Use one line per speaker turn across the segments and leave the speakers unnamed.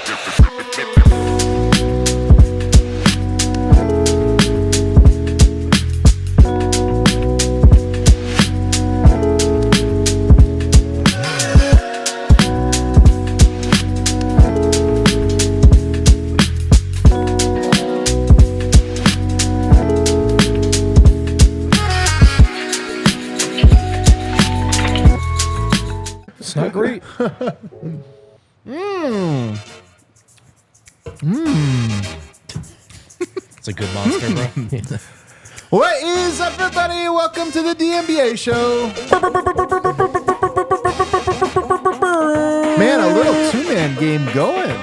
It's not great. It's a good monster, bro.
What is up, everybody? Welcome to the DNBA show. Man, a little two-man game going.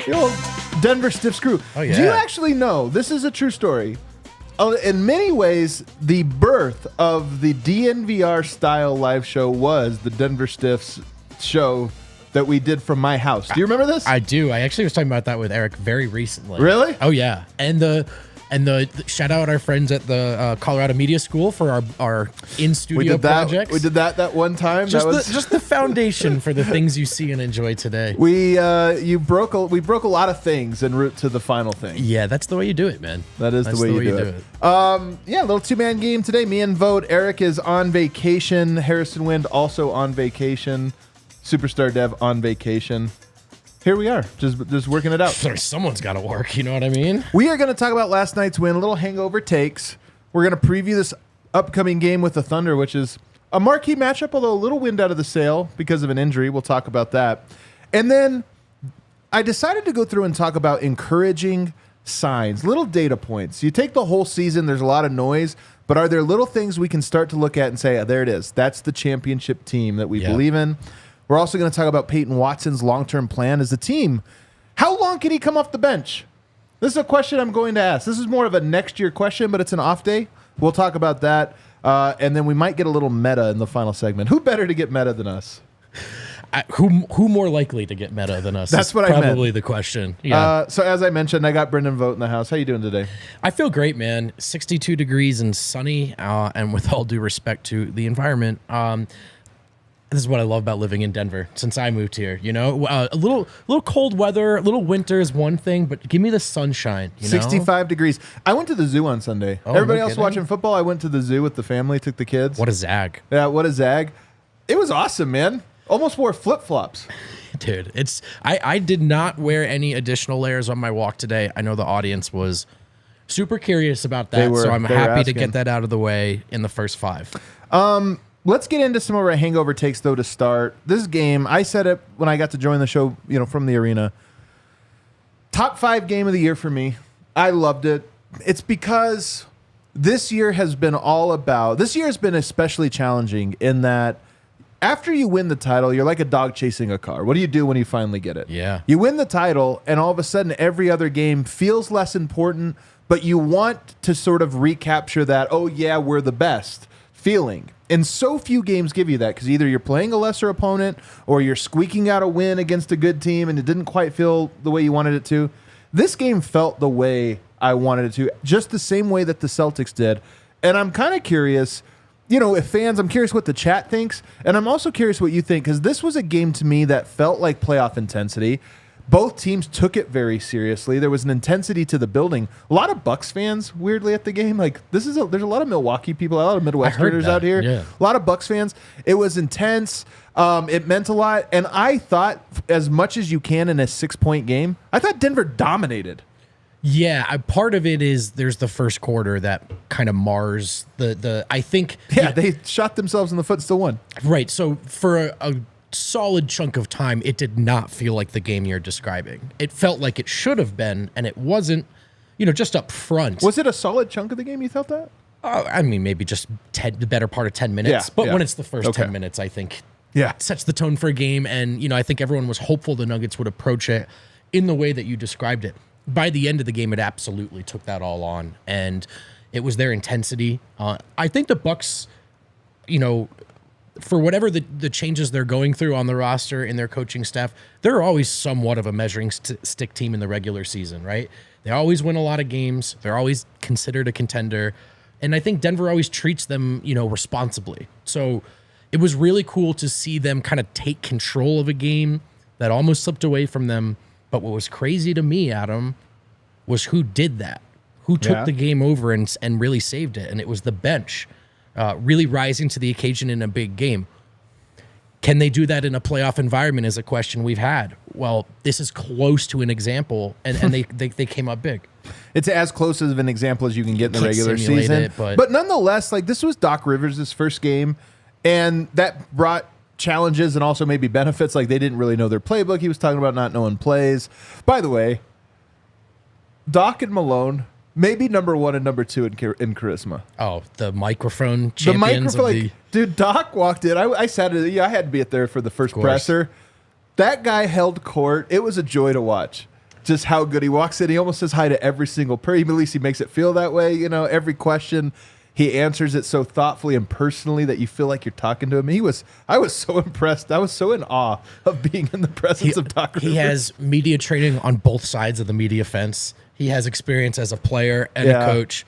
The old Denver Stiff Screw.
Oh, yeah.
Do you actually know, this is a true story, in many ways, the birth of the DNVR style live show was the Denver Stiffs show that we did from my house. Do you remember this?
I do. I actually was talking about that with Eric very recently.
Really?
Oh, yeah. And the shout out our friends at the Colorado Media School for our in-studio projects.
We did that one time.
Just the foundation for the things you see and enjoy today.
We broke a lot of things en route to the final thing.
Yeah, that's the way you do it, man.
That's the way you do it. Yeah, little two-man game today. Me and Vote. Eric is on vacation. Harrison Wind also on vacation. Superstar Dev on vacation. Here we are, just working it out.
Someone's got to work, you know what I mean?
We are going to talk about last night's win, a little hangover takes. We're going to preview this upcoming game with the Thunder, which is a marquee matchup, although a little wind out of the sail because of an injury. We'll talk about that. And then I decided to go through and talk about encouraging signs, little data points. You take the whole season, there's a lot of noise, but are there little things we can start to look at and say, there it is. That's the championship team that we believe in. We're also going to talk about Peyton Watson's long-term plan as a team. How long can he come off the bench? This is a question I'm going to ask. This is more of a next year question, but it's an off day. We'll talk about that. And then we might get a little meta in the final segment. Who better to get meta than us?
Who more likely to get meta than us?
That's what I meant.
Probably the question. Yeah.
So as I mentioned, I got Brendan Vote in the house. How you doing today?
I feel great, man. 62 degrees and sunny. And with all due respect to the environment, this is what I love about living in Denver since I moved here. You know, a little cold weather, a little winter is one thing, but give me the sunshine. You know?
65 degrees. I went to the zoo on Sunday.
Oh,
Everybody
no
else
kidding.
watching football, I went to the zoo with the family, took the kids.
What a zag.
Yeah, what a zag. It was awesome, man. Almost wore flip-flops.
Dude, I did not wear any additional layers on my walk today. I know the audience was super curious about that, so I'm happy to get that out of the way in the first 5.
Let's get into some of our hangover takes, though, to start. This game, I said it when I got to join the show, from the arena. Top 5 game of the year for me. I loved it. It's because this year has been especially challenging in that after you win the title, you're like a dog chasing a car. What do you do when you finally get it?
Yeah.
You win the title, and all of a sudden, every other game feels less important, but you want to sort of recapture that, oh, yeah, we're the best feeling. And so few games give you that because either you're playing a lesser opponent or you're squeaking out a win against a good team and it didn't quite feel the way you wanted it to. This game felt the way I wanted it to, just the same way that the Celtics did. And I'm kind of curious, if fans, I'm curious what the chat thinks. And I'm also curious what you think because this was a game to me that felt like playoff intensity. Both teams took it very seriously. There was an intensity to the building. A lot of Bucks fans, weirdly, at the game. Like there's a lot of Milwaukee people, a lot of Midwesterners out here.
Yeah.
A lot of Bucks fans. It was intense. It meant a lot. And I thought, as much as you can in a 6-point game, I thought Denver dominated.
Yeah, part of it is there's the first quarter that kind of mars the. I think.
Yeah, they shot themselves in the foot and still won.
Right. So for a solid chunk of time, it did not feel like the game you're describing. It felt like it should have been, and it wasn't, just up front.
Was it a solid chunk of the game you felt that?
I mean, maybe just the better part of 10 minutes. But when it's the first 10 minutes, I think it sets the tone for a game. And, I think everyone was hopeful the Nuggets would approach it in the way that you described it. By the end of the game, it absolutely took that all on. And it was their intensity. I think the Bucks, for whatever the changes they're going through on the roster and their coaching staff, they're always somewhat of a measuring stick team in the regular season, right? They always win a lot of games. They're always considered a contender. And I think Denver always treats them, responsibly. So it was really cool to see them kind of take control of a game that almost slipped away from them But what was crazy to me, Adam, was who did that. Who took the game over and really saved it. And it was the bench really rising to the occasion in a big game. Can they do that in a playoff environment is a question we've had. Well, this is close to an example, and they came up big.
It's as close of an example as you can get in the regular season. But nonetheless, like, this was Doc Rivers' first game, and that brought challenges and also maybe benefits. Like, they didn't really know their playbook. He was talking about not knowing plays. By the way, Doc and Malone, maybe number 1 and number 2 in charisma.
Oh, the microphone champions.
Dude, Doc walked in. I sat at I had to be there for the first presser. That guy held court. It was a joy to watch. Just how good he walks in. He almost says hi to every single person. At least he makes it feel that way. You know, every question, he answers it so thoughtfully and personally that you feel like you're talking to him. I was so impressed. I was so in awe of being in the presence of Doc Rivers.
He has media training on both sides of the media fence. He has experience as a player and a coach.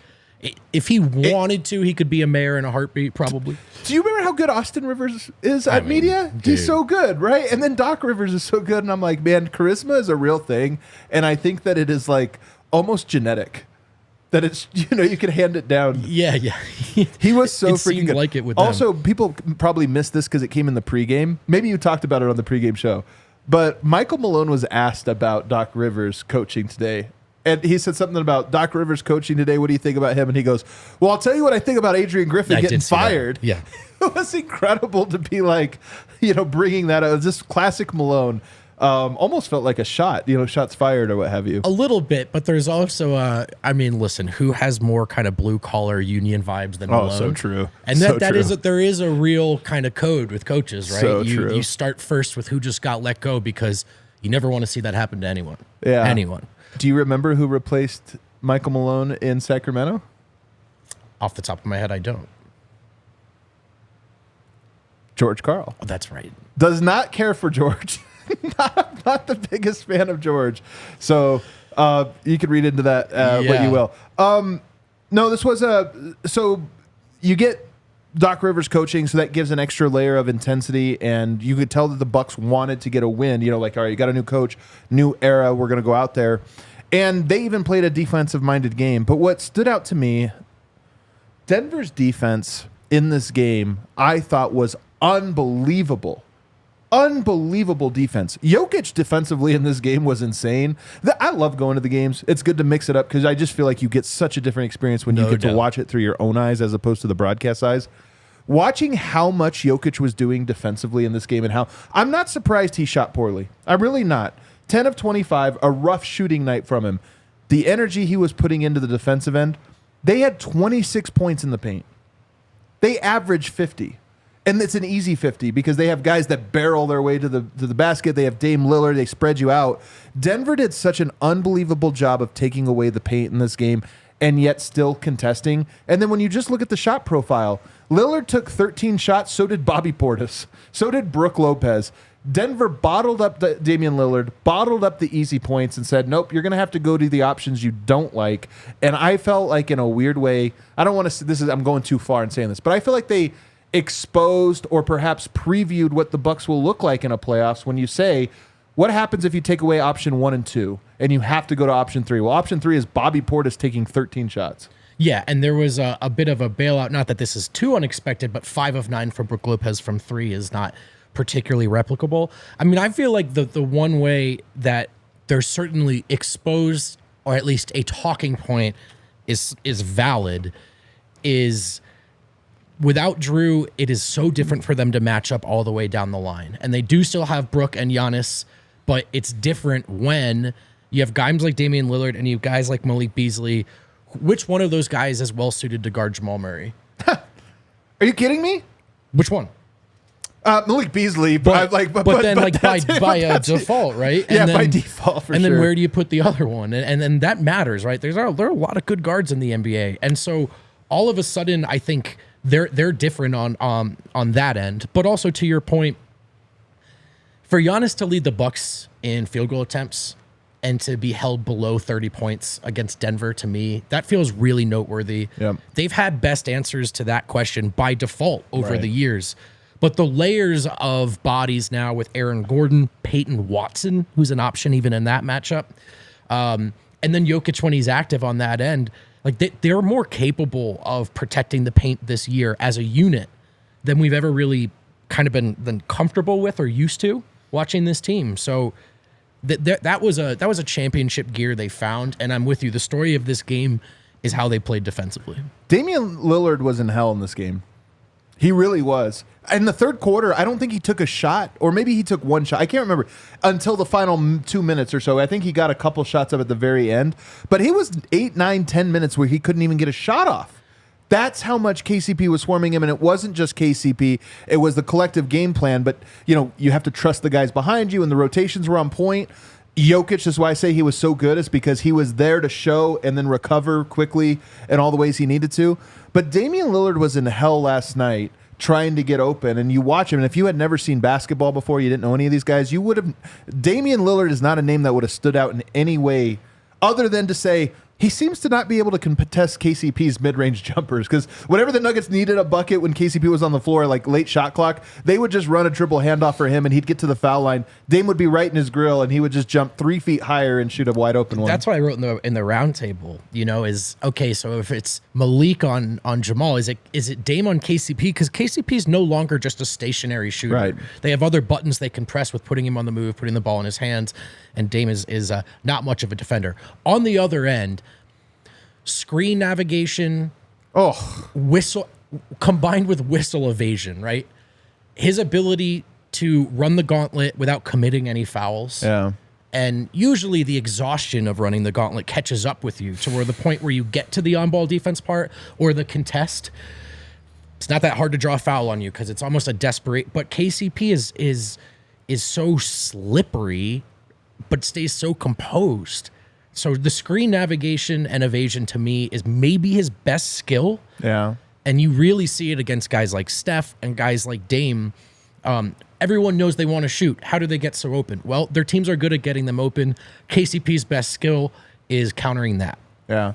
If he wanted to, he could be a mayor in a heartbeat, probably.
Do you remember how good Austin Rivers is at media? Dude. He's so good, right? And then Doc Rivers is so good, and I'm like, man, charisma is a real thing, and I think that it is like almost genetic. That it's, you know, you can hand it down.
Yeah.
He was so freaking good.
Like it with
also, people probably missed this because it came in the pregame. Maybe you talked about it on the pregame show, but Michael Malone was asked about Doc Rivers coaching today. And he said something about Doc Rivers coaching today. What do you think about him? And he goes, well, I'll tell you what I think about Adrian Griffin getting fired.
That. Yeah.
It was incredible to be like, you know, bringing that up. Just classic Malone. Almost felt like a shot, you know, shots fired or what have you.
A little bit, but there's also, I mean, listen, who has more kind of blue collar union vibes than Malone?
Oh, so true.
And there is a real kind of code with coaches, right?
So true.
You start first with who just got let go because you never want to see that happen to anyone.
Yeah.
Anyone.
Do you remember who replaced Michael Malone in Sacramento?
Off the top of my head, I don't.
George Karl.
Oh, that's right.
Does not care for George. not the biggest fan of George. So you could read into that what you will. No, this was so you get Doc Rivers coaching, so that gives an extra layer of intensity, and you could tell that the Bucks wanted to get a win. You know, like, all right, you got a new coach, new era, we're going to go out there. And they even played a defensive-minded game. But what stood out to me, Denver's defense in this game, I thought was unbelievable. Unbelievable defense. Jokic defensively in this game was insane. I love going to the games. It's good to mix it up because I just feel like you get such a different experience when you get to watch it through your own eyes as opposed to the broadcast eyes. Watching how much Jokic was doing defensively in this game and how I'm not surprised he shot poorly. I'm really not. 10 of 25, a rough shooting night from him. The energy he was putting into the defensive end, they had 26 points in the paint. They averaged 50. And it's an easy 50 because they have guys that barrel their way to the basket. They have Dame Lillard. They spread you out. Denver did such an unbelievable job of taking away the paint in this game and yet still contesting. And then when you just look at the shot profile, Lillard took 13 shots. So did Bobby Portis. So did Brook Lopez. Denver bottled up Damian Lillard, bottled up the easy points and said, nope, you're going to have to go to the options you don't like. And I felt like in a weird way, I don't want to, I'm going too far in saying this, but I feel like they exposed or perhaps previewed what the Bucks will look like in a playoffs when you say, what happens if you take away option 1 and 2 and you have to go to option 3? Well, option 3 is Bobby Portis taking 13 shots.
Yeah, and there was a bit of a bailout. Not that this is too unexpected, but 5 of 9 from Brook Lopez from 3 is not particularly replicable. I mean, I feel like the one way that they're certainly exposed, or at least a talking point is valid, is without Drew, it is so different for them to match up all the way down the line. And they do still have Brook and Giannis, but it's different when you have guys like Damian Lillard and you have guys like Malik Beasley. Which one of those guys is well suited to guard Jamal Murray?
Are you kidding me?
Which one?
Malik Beasley, but by
default, right?
And then, by default, for sure.
And then where do you put the other one? And then that matters, right? There are a lot of good guards in the NBA, and so all of a sudden, I think they're different on that end. But also to your point, for Giannis to lead the Bucks in field goal attempts and to be held below 30 points against Denver, to me, that feels really noteworthy.
Yep.
They've had best answers to that question by default over the years. But the layers of bodies now with Aaron Gordon, Peyton Watson, who's an option even in that matchup, and then Jokic when he's active on that end, like they're more capable of protecting the paint this year as a unit than we've ever really kind of been comfortable with or used to watching this team. So that was a championship gear they found, and I'm with you. The story of this game is how they played defensively.
Damian Lillard was in hell in this game. He really was. In the third quarter, I don't think he took a shot, or maybe he took one shot. I can't remember until the final 2 minutes or so. I think he got a couple shots up at the very end, but he was 8, 9, 10 minutes where he couldn't even get a shot off. That's how much KCP was swarming him, and it wasn't just KCP. It was the collective game plan, but you have to trust the guys behind you, and the rotations were on point. Jokic is why I say he was so good, is because he was there to show and then recover quickly in all the ways he needed to. But Damian Lillard was in hell last night trying to get open, and you watch him, and if you had never seen basketball before, you didn't know any of these guys, you would have... Damian Lillard is not a name that would have stood out in any way other than to say, he seems to not be able to contest KCP's mid-range jumpers, because whenever the Nuggets needed a bucket when KCP was on the floor, like late shot clock, they would just run a triple handoff for him, and he'd get to the foul line. Dame would be right in his grill, and he would just jump 3 feet higher and shoot a wide open one.
That's what I wrote in the round table, is, okay, so if it's Malik on Jamal, is it Dame on KCP? Because KCP is no longer just a stationary shooter.
Right.
They have other buttons they can press with putting him on the move, putting the ball in his hands, and Dame is not much of a defender. On the other end, screen navigation, whistle combined with whistle evasion, right? His ability to run the gauntlet without committing any fouls.
Yeah.
And usually the exhaustion of running the gauntlet catches up with you to where the point where you get to the on-ball defense part or the contest, it's not that hard to draw a foul on you because it's almost a desperate. But KCP is so slippery, but stays so composed. So the screen navigation and evasion to me is maybe his best skill.
Yeah.
And you really see it against guys like Steph and guys like Dame. Everyone knows they want to shoot. How do they get so open? Well, their teams are good at getting them open. KCP's best skill is countering that.
Yeah.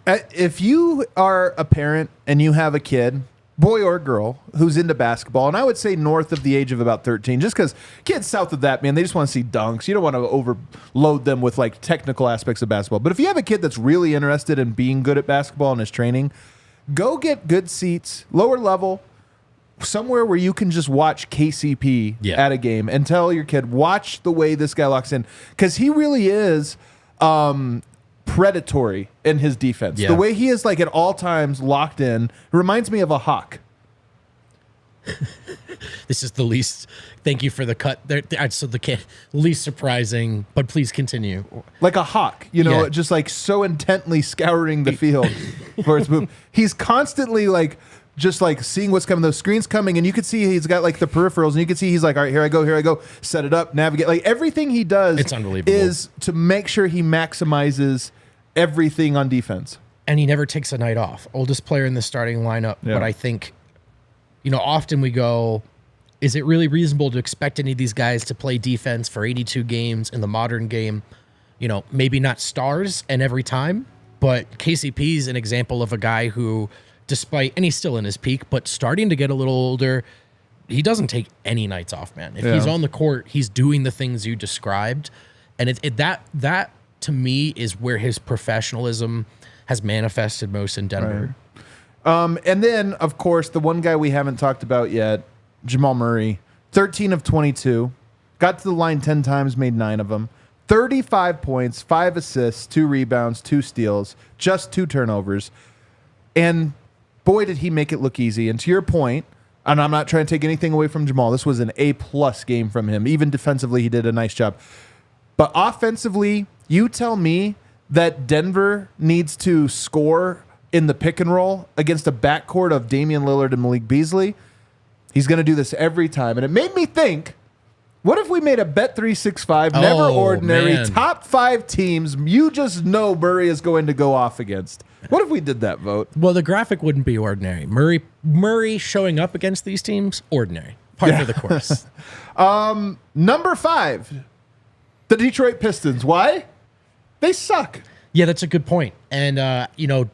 If you are a parent and you have a kid, boy or girl, who's into basketball, and I would say north of the age of about 13, just because kids south of that, man, they just want to see dunks. You don't want to overload them with like technical aspects of basketball. But if you have a kid that's really interested in being good at basketball and is training, go get good seats, lower level, somewhere where you can just watch KCP at a game and tell your kid, watch the way this guy locks in. Because he really is predatory in his defense. The way he is like at all times locked in reminds me of a hawk.
This is the least, thank you for the cut there. So the least surprising, but please continue.
Like a hawk, just like so intently scouring the field for his move. He's constantly like, just like seeing what's coming, those screens coming, and you can see he's got like the peripherals, and you can see he's like, all right, here I go, set it up, navigate. Like everything he does
it's unbelievable.
Is to make sure he maximizes everything on defense.
And he never takes a night off. Oldest player in the starting lineup, but I think, often we go, is it really reasonable to expect any of these guys to play defense for 82 games in the modern game? Maybe not stars and every time, but KCP is an example of a guy who, and he's still in his peak, but starting to get a little older, he doesn't take any nights off, man. If he's on the court, he's doing the things you described. And that to me is where his professionalism has manifested most in Denver.
Right. And then, of course, the one guy we haven't talked about yet, Jamal Murray, 13 of 22, got to the line 10 times, made 9 of them, 35 points, 5 assists, 2 rebounds, 2 steals, just 2 turnovers. And boy, did he make it look easy. And to your point, and I'm not trying to take anything away from Jamal, this was an A-plus game from him. Even defensively, he did a nice job. But offensively, you tell me that Denver needs to score in the pick and roll against a backcourt of Damian Lillard and Malik Beasley. He's going to do this every time. And it made me think, what if we made a Bet365, never ordinary, top 5 teams you just know Murray is going to go off against? What if we did that vote?
Well, the graphic wouldn't be ordinary. Murray showing up against these teams, ordinary. Par for the course.
Number 5, the Detroit Pistons. Why? They suck.
Yeah, that's a good point. And,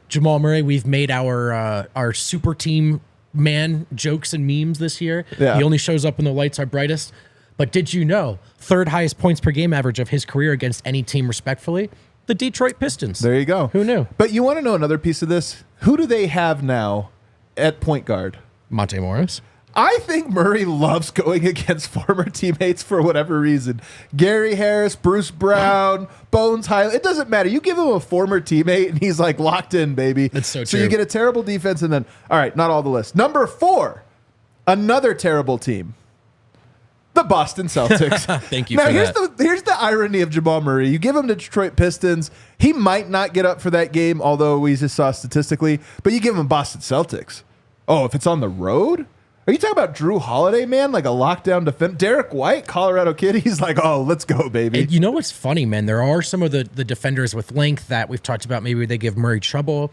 Jamal Murray, we've made our super team man jokes and memes this year. Yeah. He only shows up when the lights are brightest. But did you know, third highest points per game average of his career against any team respectfully? The Detroit Pistons.
There you go.
Who knew?
But you want to know another piece of this? Who do they have now at point guard?
Monte Morris.
I think Murray loves going against former teammates for whatever reason. Gary Harris, Bruce Brown, Bones Highland. It doesn't matter. You give him a former teammate, and he's like locked in, baby.
It's so true.
So you get a terrible defense, and then, all right, not all the list. Number 4, another terrible team. The Boston Celtics.
Thank you
now,
for that.
Here's the irony of Jamal Murray. You give him the Detroit Pistons. He might not get up for that game, although we just saw statistically. But you give him Boston Celtics. Oh, if it's on the road? Are you talking about Drew Holiday, man? Like a lockdown defense? Derek White, Colorado kid? He's like, oh, let's go, baby.
And you know what's funny, man? There are some of the defenders with length that we've talked about. Maybe they give Murray trouble.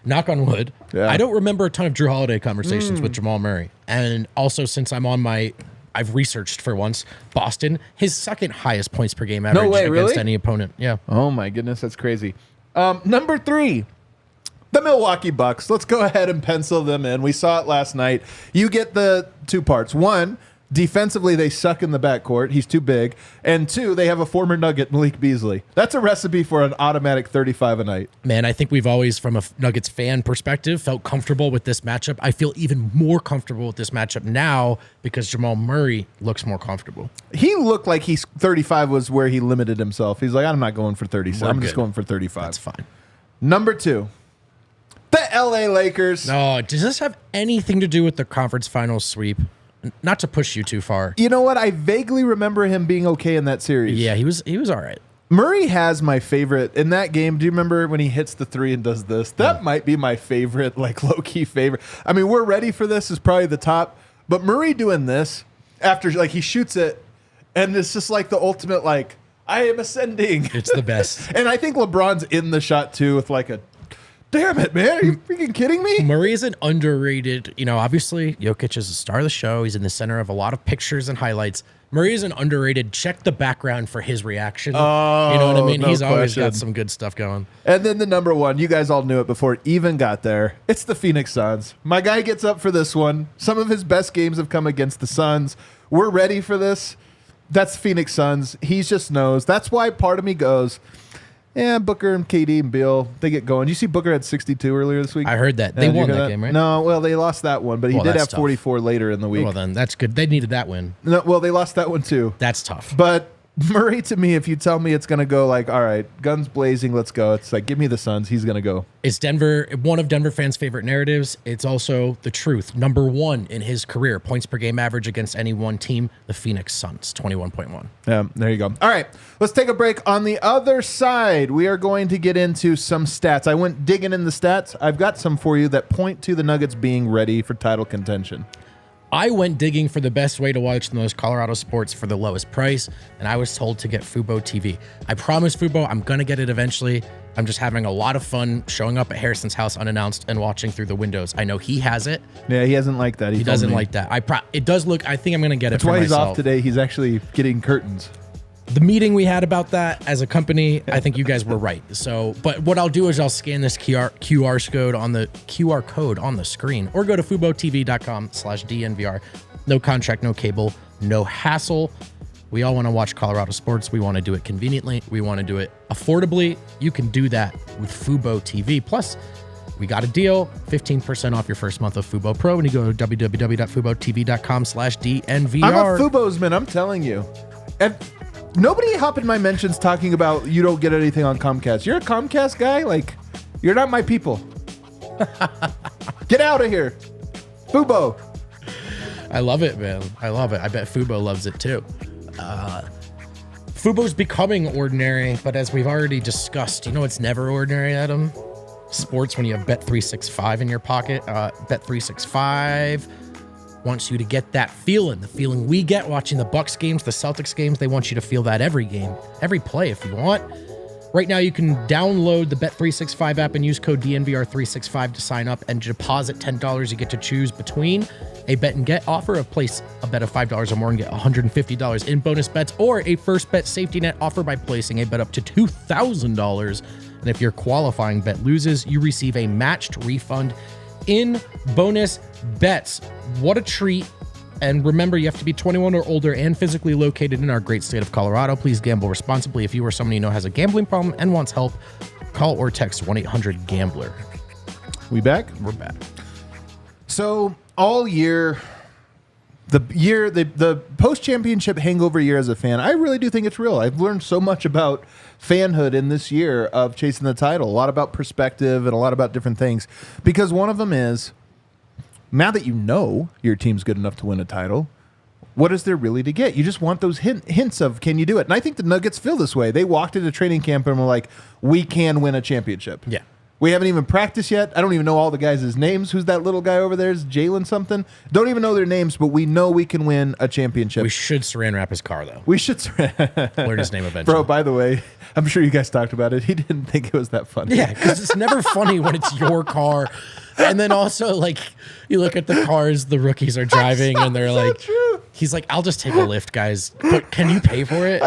Knock on wood. Yeah. I don't remember a ton of Drew Holiday conversations with Jamal Murray. And also, since I've researched for once, Boston, his second highest points per game average against any opponent. Yeah.
Oh, my goodness. That's crazy. Number 3. The Milwaukee Bucks. Let's go ahead and pencil them in. We saw it last night. You get the 2 parts. 1, defensively, they suck in the backcourt. He's too big. And 2, they have a former Nugget, Malik Beasley. That's a recipe for an automatic 35 a night.
Man, I think we've always, from a Nuggets fan perspective, felt comfortable with this matchup. I feel even more comfortable with this matchup now because Jamal Murray looks more comfortable.
He looked like 35 was where he limited himself. He's like, I'm not going for 37. I'm just going for 35.
That's fine.
Number 2. The LA Lakers.
No, does this have anything to do with the conference finals sweep? Not to push you too far.
You know what? I vaguely remember him being okay in that series.
Yeah, he was all right.
Murray has my favorite in that game. Do you remember when he hits the 3 and does this? That might be my favorite, like low-key favorite. I mean, we're ready for this is probably the top. But Murray doing this after like he shoots it, and it's just like the ultimate like I am ascending.
It's the best.
And I think LeBron's in the shot too with like a. Damn it, man. Are you freaking kidding me?
Murray is an underrated, obviously Jokic is the star of the show. He's in the center of a lot of pictures and highlights. Murray is an underrated. Check the background for his reaction.
Oh,
you know what I mean?
No
He's
question.
always got some good stuff going.
And then the number 1, you guys all knew it before it even got there. It's the Phoenix Suns. My guy gets up for this one. Some of his best games have come against the Suns. We're ready for this. That's Phoenix Suns. He just knows. That's why part of me goes, yeah, Booker and KD and Beal, they get going. You see Booker had 62 earlier this week?
I heard that. They won that game, right?
No, well, they lost that one, but he did have 44 tough. Later in the week.
Well, then, that's good. They needed that win.
No, well, they lost that one, too.
That's tough.
But Murray, to me, if you tell me it's going to go like, all right, guns blazing, let's go. It's like, give me the Suns. He's going to go.
It's one of Denver fans' favorite narratives. It's also the truth. Number 1 in his career, points per game average against any one team, the Phoenix Suns, 21.1.
Yeah, there you go. All right, let's take a break. On the other side, we are going to get into some stats. I went digging in the stats. I've got some for you that point to the Nuggets being ready for title contention.
I went digging for the best way to watch the most Colorado sports for the lowest price, and I was told to get Fubo TV. I promise Fubo, I'm going to get it eventually. I'm just having a lot of fun showing up at Harrison's house unannounced and watching through the windows. I know he has it.
Yeah, he hasn't liked that.
He doesn't like that. It does look, I think I'm going to get it for myself.
That's why he's off today. He's actually getting curtains.
The meeting we had about that as a company, I think you guys were right. So, but what I'll do is I'll scan this QR code on the screen, or go to FuboTV.com/DNVR. No contract, no cable, no hassle. We all want to watch Colorado sports. We want to do it conveniently. We want to do it affordably. You can do that with Fubo TV. Plus, we got a deal, 15% off your first month of Fubo Pro when you go to www.FuboTV.com/DNVR.
I'm a Fubo's man, I'm telling you. And nobody hop in my mentions talking about you don't get anything on Comcast. You're a Comcast guy? Like, you're not my people. Get out of here. Fubo.
I love it, man. I love it. I bet Fubo loves it too. Fubo's becoming ordinary, but as we've already discussed, it's never ordinary, Adam? Sports when you have Bet365 in your pocket. Bet365 wants you to get that feeling, the feeling we get watching the Bucks games, the Celtics games. They want you to feel that every game, every play if you want. Right now, you can download the Bet365 app and use code DNVR365 to sign up and deposit $10. You get to choose between a bet and get offer, place a bet of $5 or more and get $150 in bonus bets, or a first bet safety net offer by placing a bet up to $2,000. And if your qualifying bet loses, you receive a matched refund in bonus Bets. What a treat. And remember, you have to be 21 or older and physically located in our great state of Colorado. Please gamble responsibly. If you or someone you know has a gambling problem and wants help, call or text 1-800-GAMBLER.
We back?
We're back.
So all year, the post-championship hangover year as a fan, I really do think it's real. I've learned so much about fanhood in this year of chasing the title, a lot about perspective and a lot about different things. Because one of them is, now that you know your team's good enough to win a title, what is there really to get? You just want those hints of, can you do it? And I think the Nuggets feel this way. They walked into training camp and were like, we can win a championship.
Yeah.
We haven't even practiced yet. I don't even know all the guys' names. Who's that little guy over there? Is Jalen something? Don't even know their names, but we know we can win a championship.
We should saran wrap his car, though.
We should
learn his name eventually.
Bro, by the way, I'm sure you guys talked about it. He didn't think it was that funny.
Yeah, because it's never funny when it's your car. And then also, like, you look at the cars the rookies are driving, and they're like,
true.
He's like, I'll just take a lift, guys. But can you pay for it?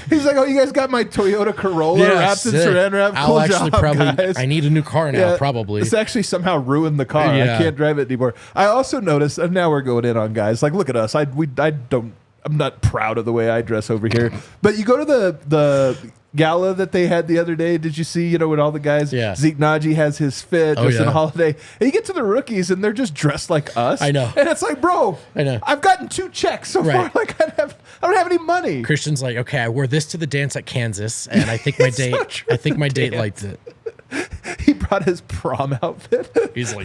He's like, oh, you guys got my Toyota Corolla wrapped in saran wrap? Cool job, guys.
I need a new car now, probably.
It's actually somehow ruined the car.
Yeah.
I can't drive it anymore. I also noticed, and now we're going in on guys. Like, look at us. I'm not proud of the way I dress over here. But you go to the gala that they had the other day. Did you see, with all the guys?
Yeah.
Zeke Naji has his fit, just in a holiday. And you get to the rookies, and they're just dressed like us.
I know.
And it's like, bro,
I know.
I've gotten 2 checks so far. Like, I don't have any money.
Christian's like, okay, I wore this to the dance at Kansas, and I think my date liked it.
He brought his prom outfit.
He's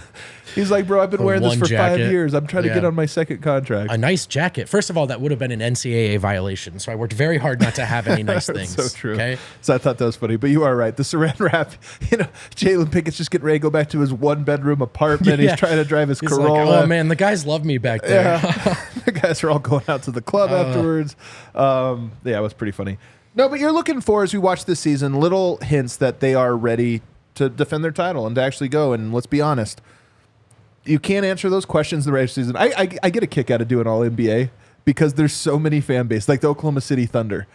like,
bro, I've been wearing this for
jacket.
5 years. I'm trying to get on my second contract.
A nice jacket. First of all, that would have been an NCAA violation. So I worked very hard not to have any nice things.
So true.
Okay?
So I thought that was funny. But you are right. The saran wrap, Jalen Pickett's just getting ready to go back to his 1-bedroom apartment. He's trying to drive his Corolla.
Like, oh, man, the guys love me back there.
Yeah. The guys are all going out to the club afterwards. Yeah, it was pretty funny. No, but you're looking for, as we watch this season, little hints that they are ready to defend their title and to actually go. And let's be honest, you can't answer those questions in the regular season. I get a kick out of doing all NBA because there's so many fan base, like the Oklahoma City Thunder.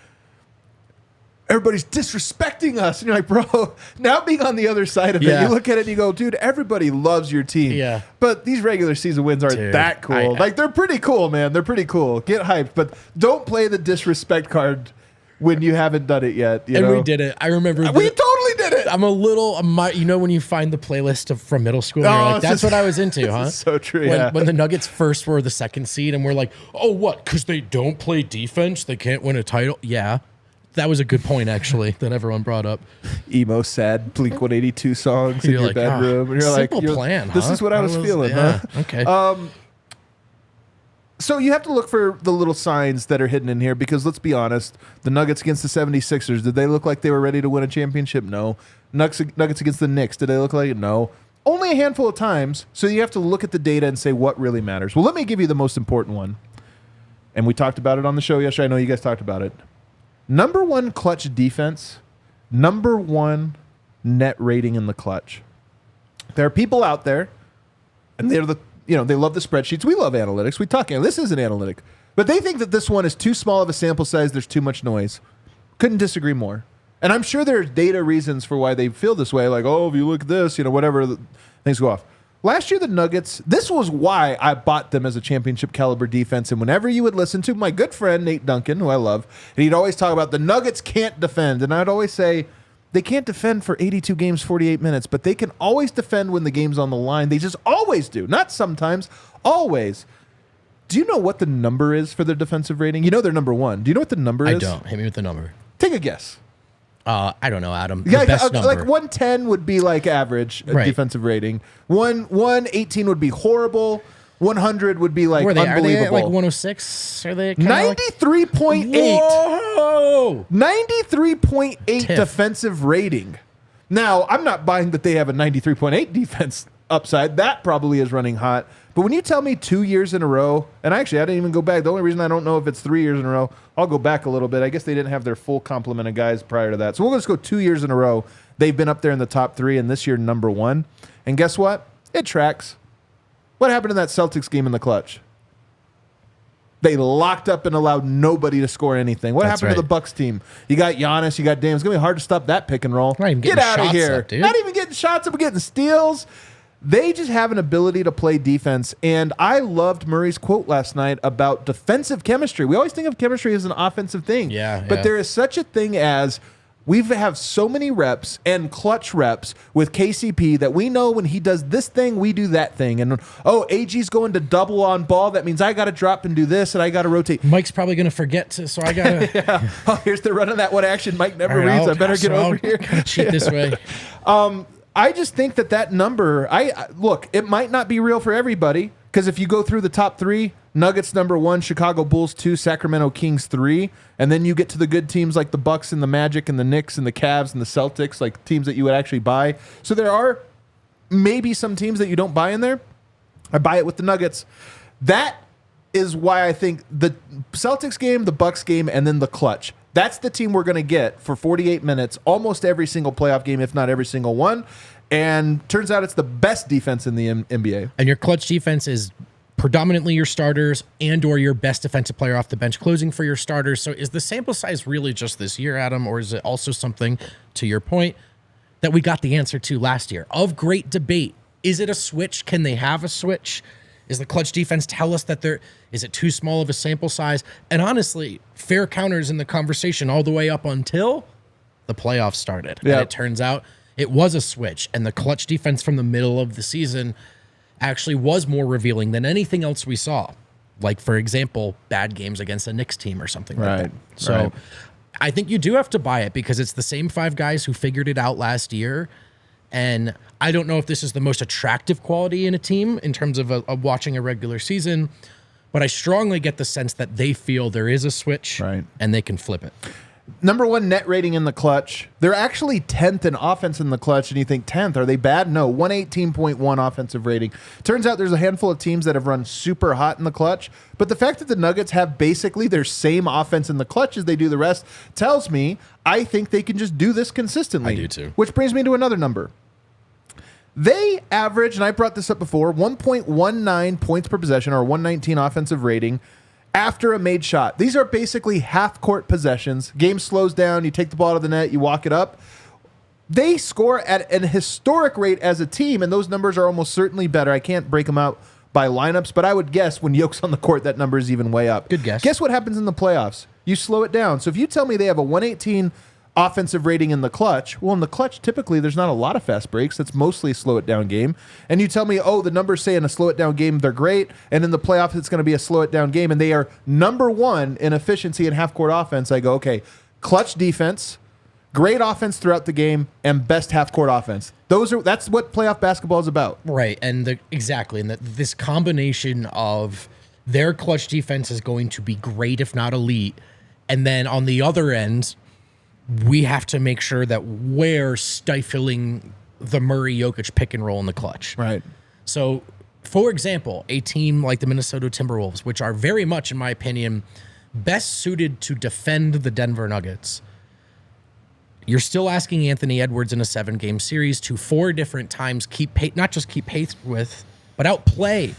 Everybody's disrespecting us. And you're like, bro, now being on the other side of it, you look at it and you go, dude, everybody loves your team.
Yeah.
But these regular season wins aren't that cool. They're pretty cool, man. They're pretty cool. Get hyped. But don't play the disrespect card when you haven't done it yet. You know?
We did it. I remember.
We totally did it.
I'm a little, when you find the playlist from middle school, and you're like, that's what I was into, huh?
So true,
when the Nuggets first were the 2nd seed, and we're like, oh, what? Because they don't play defense? They can't win a title? Yeah. That was a good point, actually, that everyone brought up.
Emo, sad Blink-182 songs in your bedroom. And you're like,
plan,
this is what I was feeling, huh?
Okay.
So you have to look for the little signs that are hidden in here because let's be honest, the Nuggets against the 76ers, did they look like they were ready to win a championship? No. Nuggets against the Knicks, did they look like it? No. Only a handful of times, so you have to look at the data and say what really matters. Well, let me give you the most important one. And we talked about it on the show yesterday. I know you guys talked about it. Number 1 clutch defense, number 1 net rating in the clutch. There are people out there, and they're they love the spreadsheets. We love analytics. We talk, this is an analytic. But they think that this one is too small of a sample size. There's too much noise. Couldn't disagree more. And I'm sure there's data reasons for why they feel this way. Like, oh, if you look at this, whatever, things go off. Last year, the Nuggets, this was why I bought them as a championship caliber defense. And whenever you would listen to my good friend, Nate Duncan, who I love, and he'd always talk about the Nuggets can't defend. And I'd always say, they can't defend for 82 games, 48 minutes, but they can always defend when the game's on the line. They just always do. Not sometimes, always. Do you know what the number is for their defensive rating? You know they're number 1. Do you know what the number is?
I don't. Hit me with the number.
Take a guess.
I don't know, Adam. The best number.
Like 110 would be like average defensive rating. 118 would be horrible. 100 would be like unbelievable. Are they at
like 106? Are they
93.8?
Whoa!
93.8 defensive rating. Now, I'm not buying that they have a 93.8 defense upside. That probably is running hot. But when you tell me 2 years in a row, and actually I didn't even go back. The only reason I don't know if it's 3 years in a row, I'll go back a little bit. I guess they didn't have their full complement of guys prior to that. So we'll just go 2 years in a row. They've been up there in the top 3, and this year number 1. And guess what? It tracks. What happened in that Celtics game in the clutch? They locked up and allowed nobody to score anything. What happened to the Bucks team? You got Giannis, you got Dame. It's going to be hard to stop that pick and roll.
Get out of here.
Not even getting shots up, getting steals. They just have an ability to play defense, and I loved Murray's quote last night about defensive chemistry. We always think of chemistry as an offensive thing, but there is such a thing as we have so many reps and clutch reps with KCP that we know when he does this thing, we do that thing. And, AG's going to double on ball. That means I got to drop and do this, and I got to rotate.
Mike's probably going to forget to, so I got to.
Oh, here's the run of that one action. Mike never reads. I better get over here.
Cheat this way.
I just think that number, look, it might not be real for everybody, because if you go through the top 3, Nuggets number 1, Chicago Bulls 2, Sacramento Kings 3, and then you get to the good teams like the Bucks and the Magic and the Knicks and the Cavs and the Celtics, like teams that you would actually buy. So there are maybe some teams that you don't buy in there. I buy it with the Nuggets. That is why I think the Celtics game, the Bucks game, and then the clutch. That's the team we're going to get for 48 minutes, almost every single playoff game, if not every single one. And turns out it's the best defense in the NBA.
And your clutch defense is predominantly your starters and or your best defensive player off the bench closing for your starters. So is the sample size really just this year, Adam, or is it also something, to your point, that we got the answer to last year? Of great debate. Is it a switch? Can they have a switch? Is the clutch defense tell us that is it too small of a sample size? And honestly, fair counters in the conversation all the way up until the playoffs started. Yep. And it turns out it was a switch, and the clutch defense from the middle of the season actually was more revealing than anything else we saw. Like, for example, bad games against a Knicks team or something like that. So I think you do have to buy it because it's the same 5 guys who figured it out last year. And I don't know if this is the most attractive quality in a team in terms of watching a regular season, but I strongly get the sense that they feel there is a switch and they can flip it.
Number 1 net rating in the clutch. They're actually 10th in offense in the clutch, and you think 10th, are they bad? No, 118.1 offensive rating. Turns out there's a handful of teams that have run super hot in the clutch, but the fact that the Nuggets have basically their same offense in the clutch as they do the rest tells me I think they can just do this consistently.
I do too.
Which brings me to another number. They average, and I brought this up before, 1.19 points per possession, or 119 offensive rating, after a made shot. These are basically half-court possessions. Game slows down, you take the ball out of the net, you walk it up. They score at an historic rate as a team, and those numbers are almost certainly better. I can't break them out by lineups, but I would guess when Yoke's on the court, that number is even way up.
Good guess.
Guess what happens in the playoffs? You slow it down. So if you tell me they have a 118 offensive rating in the clutch, well, in the clutch, typically there's not a lot of fast breaks. That's mostly a slow it down game. And you tell me, the numbers say in a slow it down game, they're great. And in the playoffs, it's going to be a slow it down game. And they are number 1 in efficiency in half court offense. I go, okay, clutch defense, great offense throughout the game, and best half court offense. That's what playoff basketball is about.
Right. And exactly. And this combination of their clutch defense is going to be great, if not elite. And then on the other end, we have to make sure that we're stifling the Murray-Jokic pick and roll in the clutch.
Right.
So, for example, a team like the Minnesota Timberwolves, which are very much, in my opinion, best suited to defend the Denver Nuggets, you're still asking Anthony Edwards in a 7-game series to 4 different times not just keep pace with, but outplay,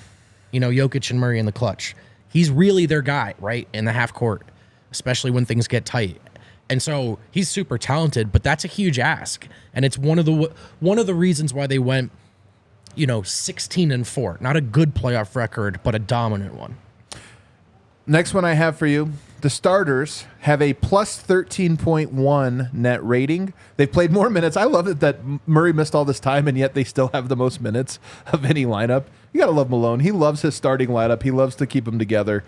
Jokic and Murray in the clutch. He's really their guy, right, in the half court, especially when things get tight. And so he's super talented, but that's a huge ask. And it's one of the reasons why they went, 16-4. Not a good playoff record, but a dominant one.
Next one I have for you. The starters have a plus 13.1 net rating. They've played more minutes. I love it that Murray missed all this time, and yet they still have the most minutes of any lineup. You got to love Malone. He loves his starting lineup. He loves to keep them together.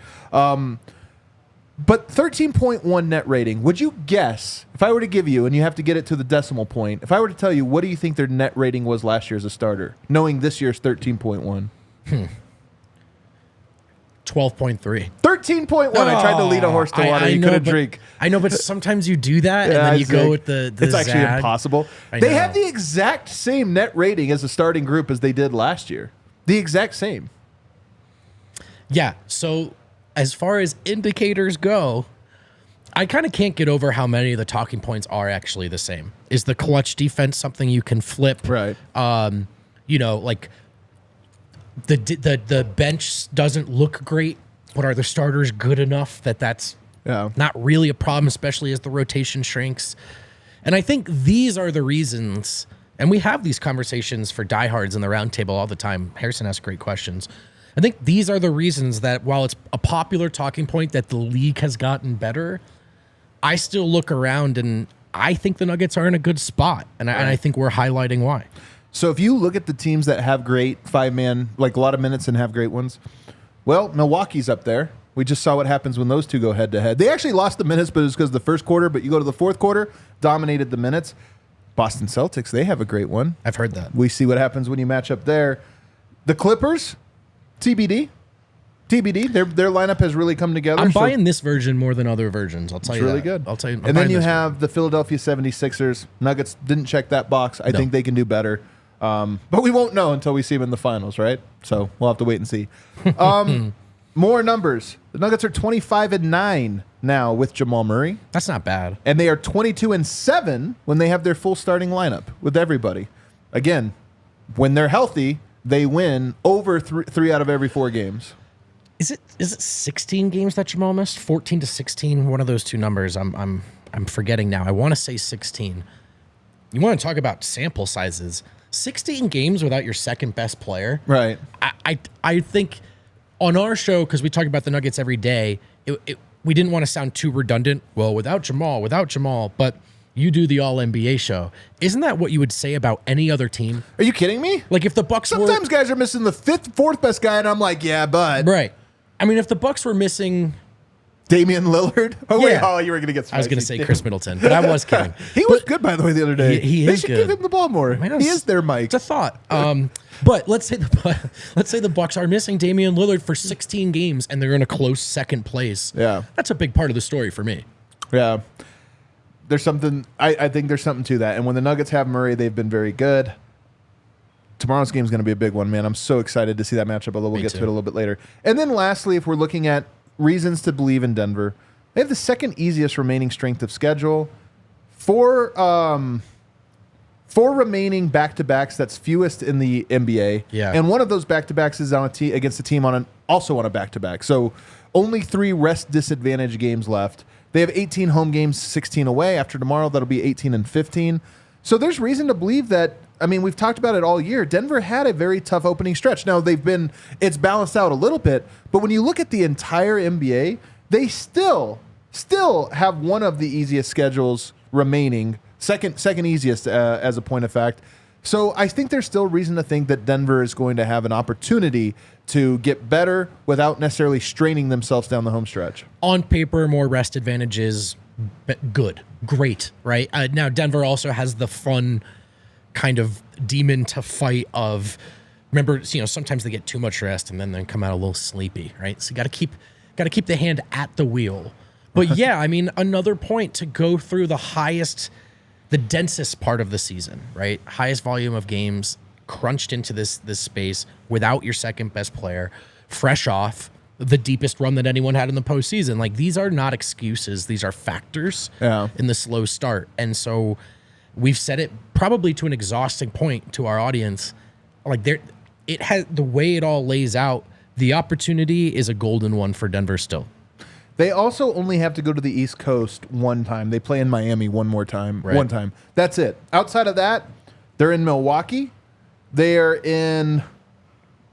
But 13.1 net rating, would you guess, if I were to give you, and you have to get it to the decimal point, if I were to tell you, what do you think their net rating was last year as a starter, knowing this year's 13.1?
12.3.
13.1. I tried to lead a horse to water. You couldn't drink.
I know, but sometimes you do that, and then you go with the
It's actually
zag.
impossible. They have the exact same net rating as a starting group as they did last year. The exact same.
Yeah, so as far as indicators go, I kind of can't get over how many of the talking points are actually the same. Is the clutch defense something you can flip?
Right.
Like the bench doesn't look great, but are the starters good enough that's not really a problem, especially as the rotation shrinks? And I think these are the reasons, And we have these conversations for diehards in the roundtable all the time. Harrison asks great questions. I think these are the reasons that while it's a popular talking point that the league has gotten better, I still look around and I think the Nuggets are in a good spot. And I think we're highlighting why.
So if you look at the teams that have great 5-man, like a lot of minutes and have great ones, well, Milwaukee's up there. We just saw what happens when those two go head-to-head. They actually lost the minutes, but it was because of the first quarter. But you go to the fourth quarter, dominated the minutes. Boston Celtics, they have a great one.
I've heard that.
We see what happens when you match up there. The Clippers, TBD. Their lineup has really come together.
I'm buying this version more than other versions. I'll tell you
really
that.
good.
I'll tell you.
And then you have the Philadelphia 76ers. Nuggets didn't check that box. I think they can do better. But we won't know until we see them in the finals, right? So we'll have to wait and see. More numbers. The Nuggets are 25-9 now with Jamal Murray.
That's not bad.
And they are 22-7 when they have their full starting lineup with everybody. Again, when they're healthy, they win over three out of every 4 games.
Is it 16 games that Jamal missed? 14 to 16? One of those two numbers. I'm forgetting now. I want to say 16. You want to talk about sample sizes? 16 games without your second best player.
Right.
I think on our show, because we talk about the Nuggets every day, we didn't want to sound too redundant. Well, without Jamal, but you do the All-NBA show. Isn't that what you would say about any other team?
Are you kidding me?
Like if the Bucks
sometimes guys are missing the fourth best guy, and I'm like, yeah, but
right. I mean, if the Bucks were missing
Damian Lillard. Oh, wait. Oh, you were going to get spicy.
I was going to say Chris Middleton, but I was kidding.
He was good, by the way, the other day.
They should
give him the ball more. He is their Mike.
It's a thought. But let's say the Bucks are missing Damian Lillard for 16 games and they're in a close second place.
Yeah.
That's a big part of the story for me.
Yeah. There's something, I think there's something to that. And when the Nuggets have Murray, they've been very good. Tomorrow's game is going to be a big one, man. I'm so excited to see that matchup, although we'll get to it a little bit later. And then lastly, if we're looking at reasons to believe in Denver, they have the second easiest remaining strength of schedule. Four remaining back-to-backs, that's fewest in the NBA.
Yeah.
And one of those back-to-backs is on against a team also on a back-to-back. So only 3 rest disadvantage games left. They have 18 home games, 16 away. After tomorrow, that'll be 18 and 15. So there's reason to believe that. I mean, we've talked about it all year. Denver had a very tough opening stretch. Now it's balanced out a little bit, but when you look at the entire NBA, they still have one of the easiest schedules remaining, second easiest as a point of fact. So I think there's still reason to think that Denver is going to have an opportunity to get better without necessarily straining themselves down the home stretch.
On paper, more rest advantages, good, great, right? Now Denver also has the fun kind of demon to fight of, remember, sometimes they get too much rest and then they come out a little sleepy, right? So you got to keep the hand at the wheel. But yeah, I mean, another point to go through the densest part of the season, right? Highest volume of games crunched into this space without your second best player, fresh off the deepest run that anyone had in the postseason. Like, these are not excuses; these are factors in the slow start. And so we've said it probably to an exhausting point to our audience. Like, it has, the way it all lays out, the opportunity is a golden one for Denver still.
They also only have to go to the East Coast one time. They play in Miami one more time. Right. One time. That's it. Outside of that, they're in Milwaukee. They're in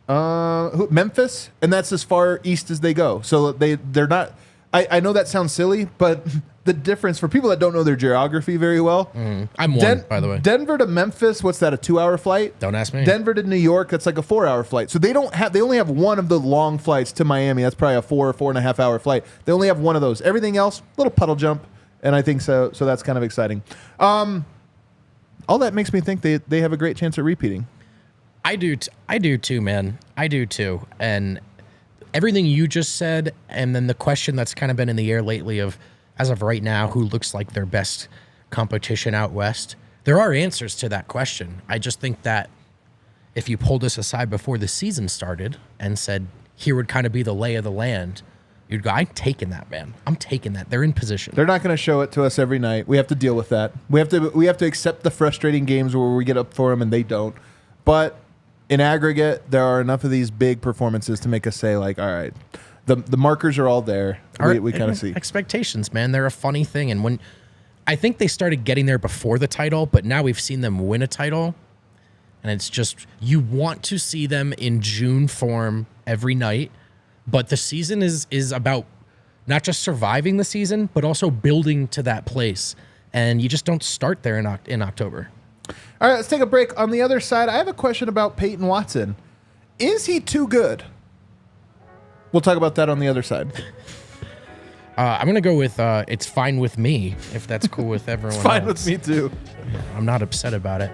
Memphis, and that's as far east as they go. So they're not. I know that sounds silly, but the difference for people that don't know their geography very well.
I'm one, by the way.
Denver to Memphis, what's that? A 2-hour flight?
Don't ask me.
Denver to New York, that's like a 4-hour flight. So they only have one of the long flights to Miami. That's probably a 4.5 hour flight. They only have one of those. Everything else, little puddle jump, and I think so. So that's kind of exciting. All that makes me think they have a great chance at repeating.
I do too, man. I do too. And everything you just said, and then the question that's kind of been in the air lately of, as of right now, who looks like their best competition out west, there are answers to that question. I just think that if you pulled us aside before the season started and said, here would kind of be the lay of the land, you'd go, I'm taking that, man. I'm taking that. They're in position.
They're not going to show it to us every night. We have to deal with that. We have to accept the frustrating games where we get up for them and they don't. But in aggregate, there are enough of these big performances to make us say, like, all right, the markers are all there. We kind of see.
Expectations, man. They're a funny thing. And when I think they started getting there before the title, but now we've seen them win a title. And it's just, you want to see them in June form every night. But the season is about not just surviving the season, but also building to that place. And you just don't start there in October.
All right, let's take a break. On the other side, I have a question about Peyton Watson. Is he too good? We'll talk about that on the other side.
I'm going to go with it's fine with me, if that's cool with everyone
It's fine
else.
with me, too.
I'm not upset about it.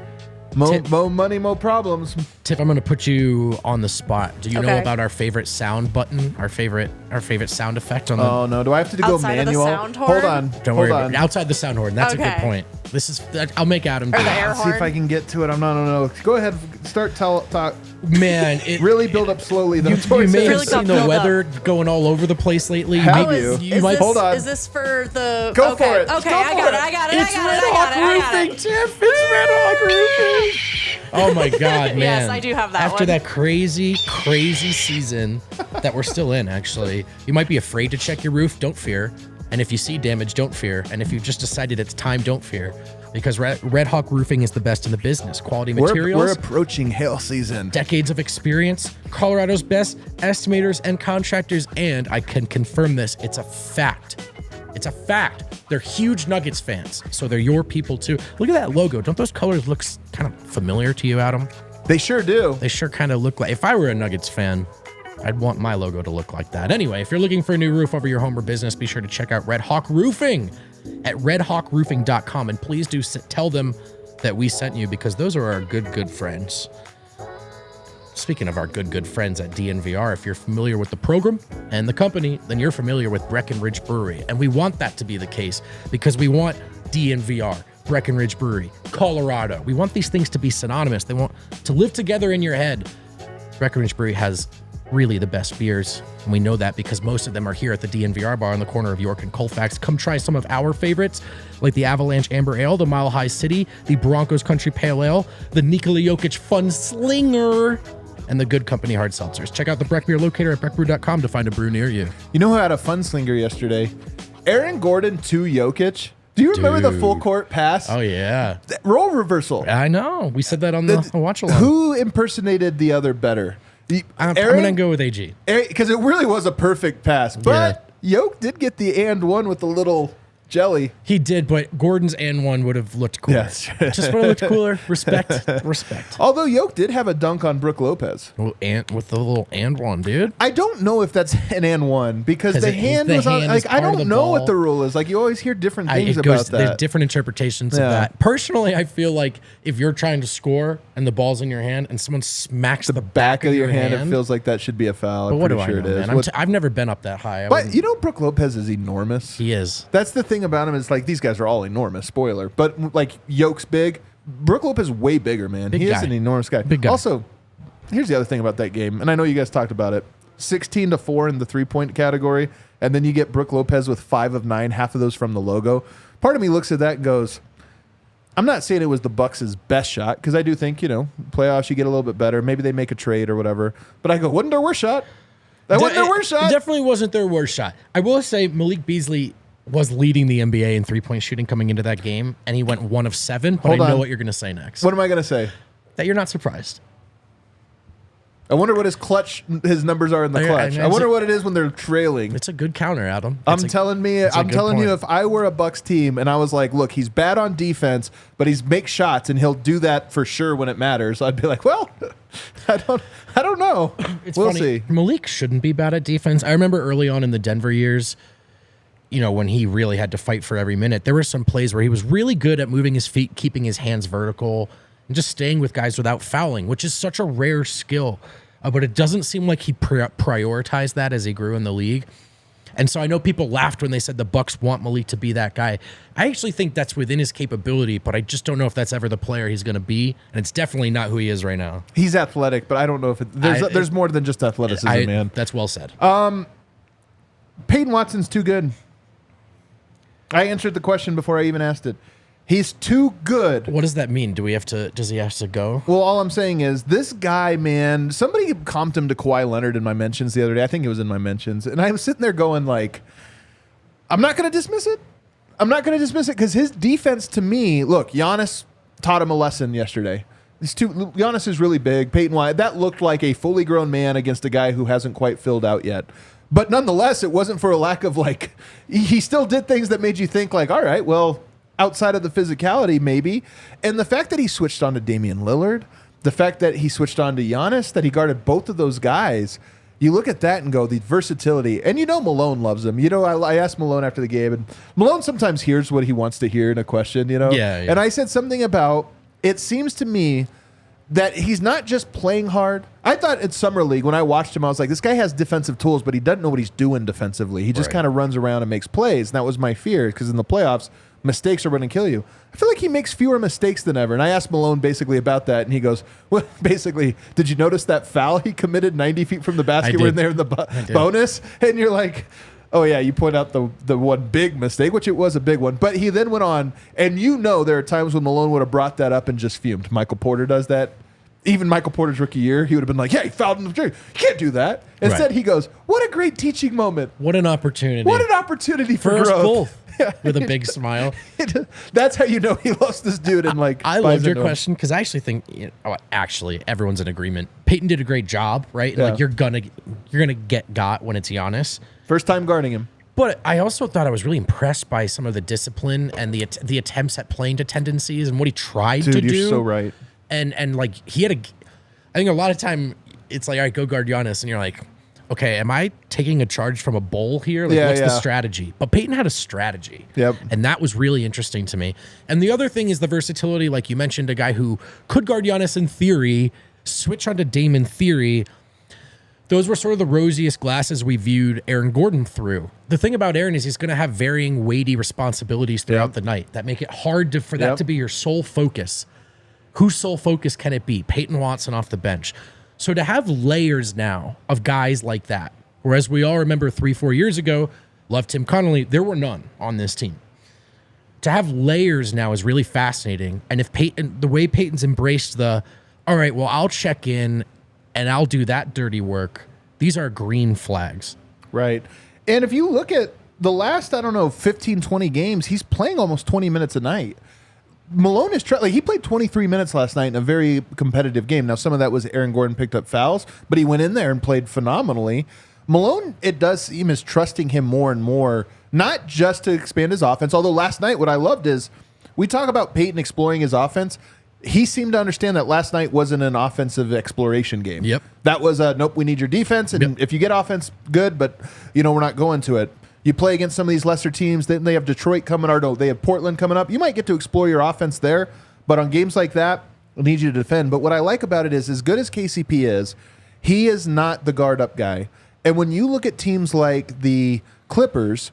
Mo money, mo problems.
Tiff, I'm going to put you on the spot. Do you know about our favorite sound button, our favorite sound effect on the...
Oh, no. Do I have to go
Outside
manual?
of the sound horn?
Hold on.
Don't worry about it. Outside the sound horn. That's a good point. I'll make Adam do
Or the
it.
air
Let's see
horn?
if I can get to it. I don't know. Go ahead. Start talk.
Man,
Really build up slowly. Though,
you may have
Really
seen the
build
weather going all over the place lately.
Have
Maybe
you?
Is
might
this,
hold on.
Is this for the...
Go for it.
Okay,
Go
I
for
got
it.
it. I got it.
It's
I
Red
got
Hawk
it. I got
Roofing,
it.
Tiff. It's Red Hawk Roofing. Oh my God, man!
Yes, I do have that
After
one.
that crazy season that we're still in, actually, you might be afraid to check your roof. Don't fear. And if you see damage, don't fear. And if you've just decided it's time, don't fear. Because Red Hawk Roofing is the best in the business. Quality materials.
We're approaching hail season.
Decades of experience, Colorado's best estimators and contractors, and I can confirm this, it's a fact. It's a fact. They're huge Nuggets fans, so they're your people too. Look at that logo. Don't those colors look kind of familiar to you, Adam?
They sure do.
They sure kind of look like, if I were a Nuggets fan, I'd want my logo to look like that. Anyway, if you're looking for a new roof over your home or business, be sure to check out Red Hawk Roofing at redhawkroofing.com, and please do tell them that we sent you, because those are our good friends. Speaking of our good friends at DNVR, if you're familiar with the program and the company, then you're familiar with Breckenridge Brewery. And we want that to be the case because we want DNVR, Breckenridge Brewery, Colorado. We want these things to be synonymous. They want to live together in your head. Breckenridge Brewery has really the best beers, and we know that because most of them are here at the DNVR bar on the corner of York and Colfax. Come try some of our favorites, like the Avalanche Amber Ale, the Mile High City, the Broncos Country Pale Ale, the Nikola Jokic Fun Slinger, and the Good Company Hard Seltzers. Check out the Breck Beer Locator at breckbrew.com to find a brew near you.
You know who had a fun slinger yesterday? Aaron Gordon to Jokic. Do you remember the full court pass?
Oh, yeah.
Role reversal.
I know. We said that on the watch along.
Who impersonated the other better?
I'm going to go with AG.
Because it really was a perfect pass. But Yoke did get the and one with the little jelly.
He did, but Gordon's and one would have looked cooler.
Yes.
Just would have looked cooler. Respect.
Although Yoke did have a dunk on Brook Lopez.
Well, and with the little and one, dude.
I don't know if that's an and one because the hand was on. Like I don't know what the rule is. Like you always hear different things about that.
There's different interpretations of that. Personally, I feel like if you're trying to score and the ball's in your hand and someone smacks the back of your hand,
it feels like that should be a foul.
But
I'm
what do
pretty
I
sure
know,
it is.
man? I've never been up that high.
But you know, Brook Lopez is enormous.
He is.
That's the thing about him is like these guys are all enormous. Spoiler, but like Yoke's big. Brook Lopez is way bigger, man. He is an enormous guy.
Big guy.
Also, here's the other thing about that game, and I know you guys talked about it. 16-4 in the 3-point category, and then you get Brook Lopez with 5 of 9, half of those from the logo. Part of me looks at that and goes, I'm not saying it was the Bucks' best shot, because I do think, playoffs, you get a little bit better. Maybe they make a trade or whatever. But I go, wasn't their worst shot? That wasn't their worst shot.
It definitely wasn't their worst shot. I will say Malik Beasley was leading the NBA in 3-point shooting coming into that game, and he went 1 of 7. But I know what you're going to say next.
What am I going to say?
That you're not surprised.
I wonder what his numbers are in the clutch. I wonder what it is when they're trailing.
It's a good counter, Adam.
I'm telling you, if I were a Bucks team and I was like, look, he's bad on defense, but he's makes shots and he'll do that for sure when it matters. I'd be like, well, I don't know. We'll see.
Malik shouldn't be bad at defense. I remember early on in the Denver years, when he really had to fight for every minute, there were some plays where he was really good at moving his feet, keeping his hands vertical, and just staying with guys without fouling, which is such a rare skill. But it doesn't seem like he prioritized that as he grew in the league. And so I know people laughed when they said the Bucks want Malik to be that guy. I actually think that's within his capability, but I just don't know if that's ever the player he's going to be. And it's definitely not who he is right now.
He's athletic, but I don't know if there's more than just athleticism, man.
That's well said.
Peyton Watson's too good. I answered the question before I even asked it. He's too good.
What does that mean? Does he have to go?
Well, all I'm saying is this guy, man, somebody comped him to Kawhi Leonard in my mentions the other day. I think it was in my mentions. And I was sitting there going like, I'm not going to dismiss it. I'm not going to dismiss it because his defense to me, look, Giannis taught him a lesson yesterday. Giannis is really big. Peyton Watson, that looked like a fully grown man against a guy who hasn't quite filled out yet. But nonetheless, it wasn't for a lack of he still did things that made you think all right, well, outside of the physicality, maybe. And the fact that he switched on to Damian Lillard, the fact that he switched on to Giannis, that he guarded both of those guys, you look at that and go, the versatility. And Malone loves him. I asked Malone after the game, and Malone sometimes hears what he wants to hear in a question,
Yeah.
And I said something about, it seems to me that he's not just playing hard. I thought in Summer League, when I watched him, I was like, this guy has defensive tools, but he doesn't know what he's doing defensively. He just kind of runs around and makes plays. And that was my fear, because in the playoffs, mistakes are going to kill you. I feel like he makes fewer mistakes than ever. And I asked Malone basically about that, and he goes, well, basically, did you notice that foul he committed 90 feet from the basket when they were in the bonus? And you're like, oh, yeah, you point out the one big mistake, which it was a big one. But he then went on, and there are times when Malone would have brought that up and just fumed. Michael Porter does that. Even Michael Porter's rookie year, he would have been like, yeah, he fouled in the tree. You can't do that. Instead, he goes, what a great teaching moment.
What an opportunity.
What an opportunity for
us
growth.
Both. With a big smile.
That's how you know he loves this dude. And
I loved your question because I actually think, everyone's in agreement. Peyton did a great job, right?
Yeah.
You're gonna get got when it's Giannis.
First time guarding him.
But I also thought I was really impressed by some of the discipline and the attempts at playing to tendencies and what he tried to do.
Dude, you're so right.
And he had I think a lot of time it's like, all right, go guard Giannis, and you're like, okay, am I taking a charge from a bowl here? What's the strategy? But Peyton had a strategy.
Yep.
And that was really interesting to me. And the other thing is the versatility, like you mentioned, a guy who could guard Giannis in theory, switch onto Dame in theory. Those were sort of the rosiest glasses we viewed Aaron Gordon through. The thing about Aaron is he's going to have varying weighty responsibilities throughout the night that make it hard for that to be your sole focus. Whose sole focus can it be? Peyton Watson off the bench. So to have layers now of guys like that, whereas we all remember 3-4 years ago, love Tim Connolly, there were none on this team. To have layers now is really fascinating. And if the way Peyton's embraced all right, well, I'll check in and I'll do that dirty work, these are green flags.
Right. And if you look at the last, 15, 20 games, he's playing almost 20 minutes a night. Malone is he played 23 minutes last night in a very competitive game. Now, some of that was Aaron Gordon picked up fouls, but he went in there and played phenomenally. Malone, it does seem, is trusting him more and more, not just to expand his offense, although last night what I loved is we talk about Peyton exploring his offense. He seemed to understand that last night wasn't an offensive exploration game.
Yep.
That was nope, we need your defense, and if you get offense, good, but we're not going to it. You play against some of these lesser teams. Then they have Detroit coming, they have Portland coming up. You might get to explore your offense there, but on games like that, I need you to defend. But what I like about it is, as good as KCP is, he is not the guard up guy. And when you look at teams like the Clippers,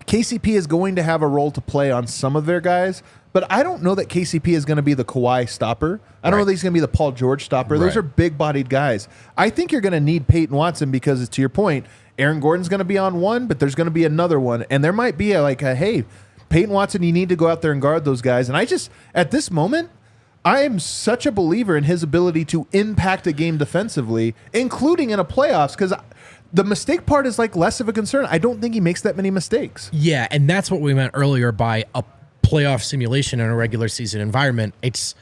KCP is going to have a role to play on some of their guys, but I don't know that KCP is going to be the Kawhi stopper. I don't know that he's going to be the Paul George stopper. Those are big-bodied guys. I think you're going to need Peyton Watson because, to your point, Aaron Gordon's going to be on one, but there's going to be another one. And there might be hey, Peyton Watson, you need to go out there and guard those guys. And at this moment, I am such a believer in his ability to impact a game defensively, including in a playoffs, because the mistake part is less of a concern. I don't think he makes that many mistakes.
Yeah, and that's what we meant earlier by a playoff simulation in a regular season environment. It's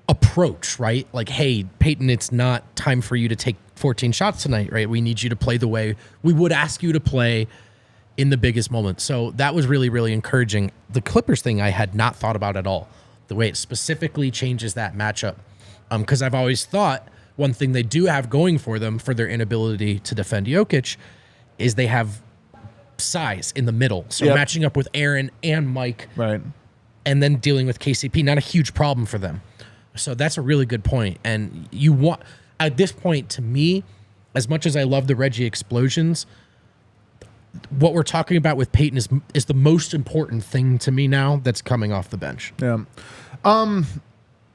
approach, right? Hey, Peyton, it's not time for you to take 14 shots tonight, right? We need you to play the way we would ask you to play in the biggest moment. So that was really, really encouraging. The Clippers thing I had not thought about at all, the way it specifically changes that matchup. Because I've always thought one thing they do have going for them for their inability to defend Jokic is they have size in the middle. So matching up with Aaron and Mike,
right,
and then dealing with KCP, not a huge problem for them. So that's a really good point. And you want, at this point, to me, as much as I love the Reggie explosions, what we're talking about with Peyton is the most important thing to me now that's coming off the bench.
Yeah.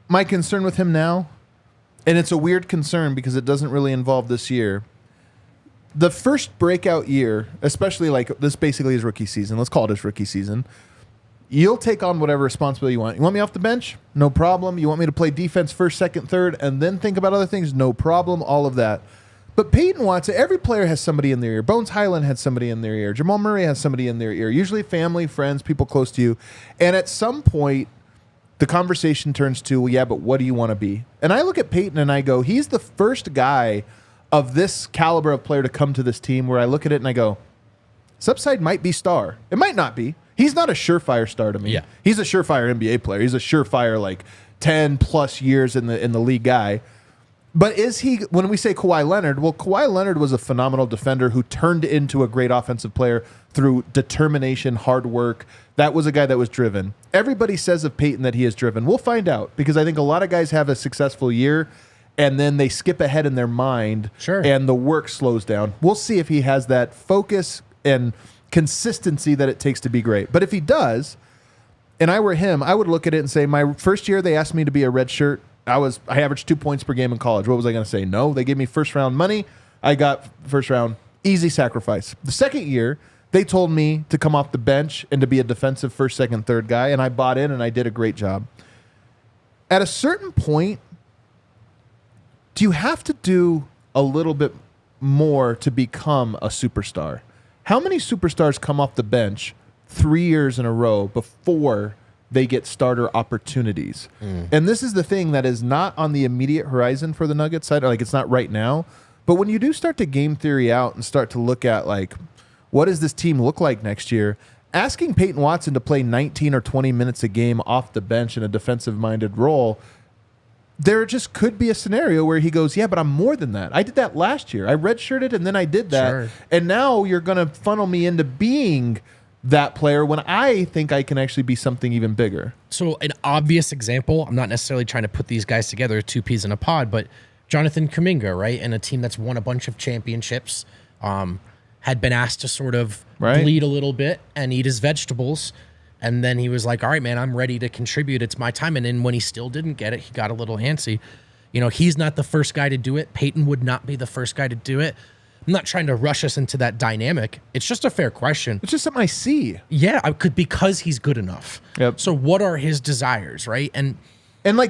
My concern with him now, and it's a weird concern because it doesn't really involve this year. The first breakout year, especially this basically is rookie season. Let's call it his rookie season. You'll take on whatever responsibility you want. You want me off the bench? No problem. You want me to play defense first, second, third, and then think about other things? No problem. All of that. But Peyton Watson, every player has somebody in their ear. Bones Highland had somebody in their ear. Jamal Murray has somebody in their ear. Usually family, friends, people close to you. And at some point, the conversation turns to, well, yeah, but what do you want to be? And I look at Peyton and I go, he's the first guy of this caliber of player to come to this team where I look at it and I go, his upside might be star. It might not be. He's not a surefire star to me.
Yeah.
He's a surefire NBA player. He's a surefire, 10+ years in the league guy. But is he, when we say Kawhi Leonard, well, Kawhi Leonard was a phenomenal defender who turned into a great offensive player through determination, hard work. That was a guy that was driven. Everybody says of Peyton that he is driven. We'll find out, because I think a lot of guys have a successful year and then they skip ahead in their mind, and the work slows down. We'll see if he has that focus and consistency that it takes to be great. But if he does, and I were him, I would look at it and say, my first year they asked me to be a red shirt. I averaged 2 points per game in college. What was I going to say? No. They gave me first round money. I got first round, easy sacrifice. The second year, they told me to come off the bench and to be a defensive first, second, third guy, and I bought in and I did a great job. At a certain point, do you have to do a little bit more to become a superstar? How many superstars come off the bench 3 years in a row before they get starter opportunities? And this is the thing that is not on the immediate horizon for the Nuggets side. It's not right now. But when you do start to game theory out and start to look at, what does this team look like next year? Asking Peyton Watson to play 19 or 20 minutes a game off the bench in a defensive-minded role, there just could be a scenario where he goes, yeah, but I'm more than that. I did that last year. I redshirted and then I did that.
Sure.
And now you're going to funnel me into being that player when I think I can actually be something even bigger.
So an obvious example, I'm not necessarily trying to put these guys together, two peas in a pod, but Jonathan Kuminga, right? And a team that's won a bunch of championships, had been asked to sort of bleed a little bit and eat his vegetables. And then he was like, all right, man, I'm ready to contribute. It's my time. And then when he still didn't get it, he got a little antsy. He's not the first guy to do it. Peyton would not be the first guy to do it. I'm not trying to rush us into that dynamic. It's just a fair question.
It's just something I see.
Yeah, because he's good enough.
Yep.
So what are his desires, right? And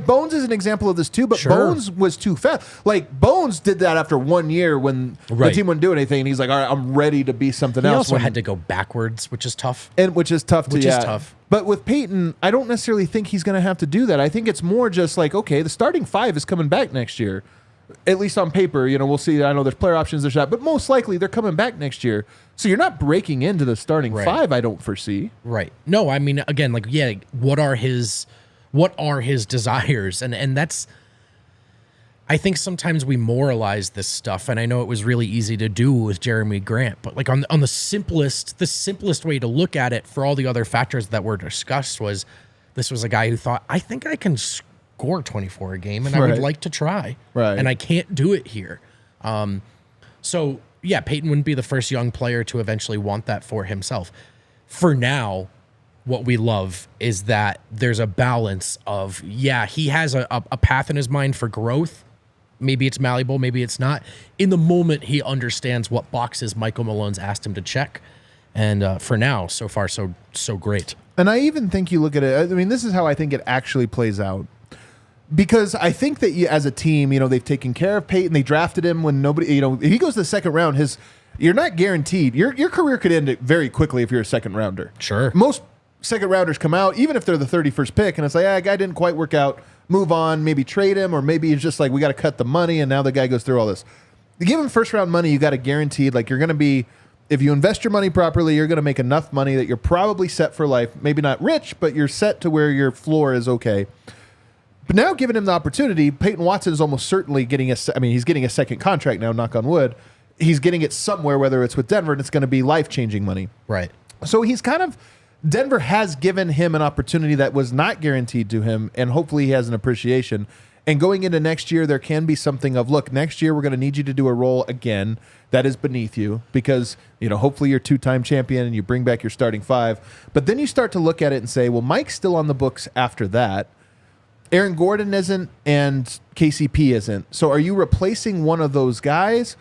Bones is an example of this too, but Bones was too fast. Bones did that after 1 year when the team wouldn't do anything, and he's like, all right, I'm ready to be something else.
He also had to go backwards, which is tough.
Which is tough. But with Peyton, I don't necessarily think he's going to have to do that. I think it's more just okay, the starting five is coming back next year. At least on paper, we'll see. I know there's player options, there's that, but most likely they're coming back next year. So you're not breaking into the starting five, I don't foresee.
Right. No, I mean, again, what are his desires? And that's, I think sometimes we moralize this stuff, and I know it was really easy to do with Jeremy Grant, but on the simplest way to look at it for all the other factors that were discussed was, this was a guy who thought, I think I can score 24 a game, and I would like to try.
Right.
And I can't do it here. So yeah, Peyton wouldn't be the first young player to eventually want that for himself. For now, what we love is that there's a balance of, he has a path in his mind for growth. Maybe it's malleable, maybe it's not. In the moment, he understands what boxes Michael Malone's asked him to check. And for now, so far, so great. And I even think you look at it, I mean, this is how I think it actually plays out. Because I think that as a team, they've taken care of Peyton. They drafted him when nobody, if he goes to the second round, you're not guaranteed. Your career could end very quickly if you're a second rounder. Sure. Most second rounders come out, even if they're the 31st pick, and it's like, guy didn't quite work out, move on, maybe trade him, or maybe it's just we got to cut the money, and now the guy goes through all this. You give him first round money, you got to guaranteed, you're going to be, if you invest your money properly, you're going to make enough money that you're probably set for life. Maybe not rich, but you're set to where your floor is okay. But now, giving him the opportunity, Peyton Watson is almost certainly getting he's getting a second contract now, knock on wood. He's getting it somewhere, whether it's with Denver, and it's going to be life-changing money. Right. So he's Denver has given him an opportunity that was not guaranteed to him, and hopefully he has an appreciation. And going into next year, there can be something of, look, next year we're going to need you to do a role again that is beneath you because, hopefully you're two-time champion and you bring back your starting five. But then you start to look at it and say, well, Mike's still on the books after that. Aaron Gordon isn't, and KCP isn't. So are you replacing one of those guys?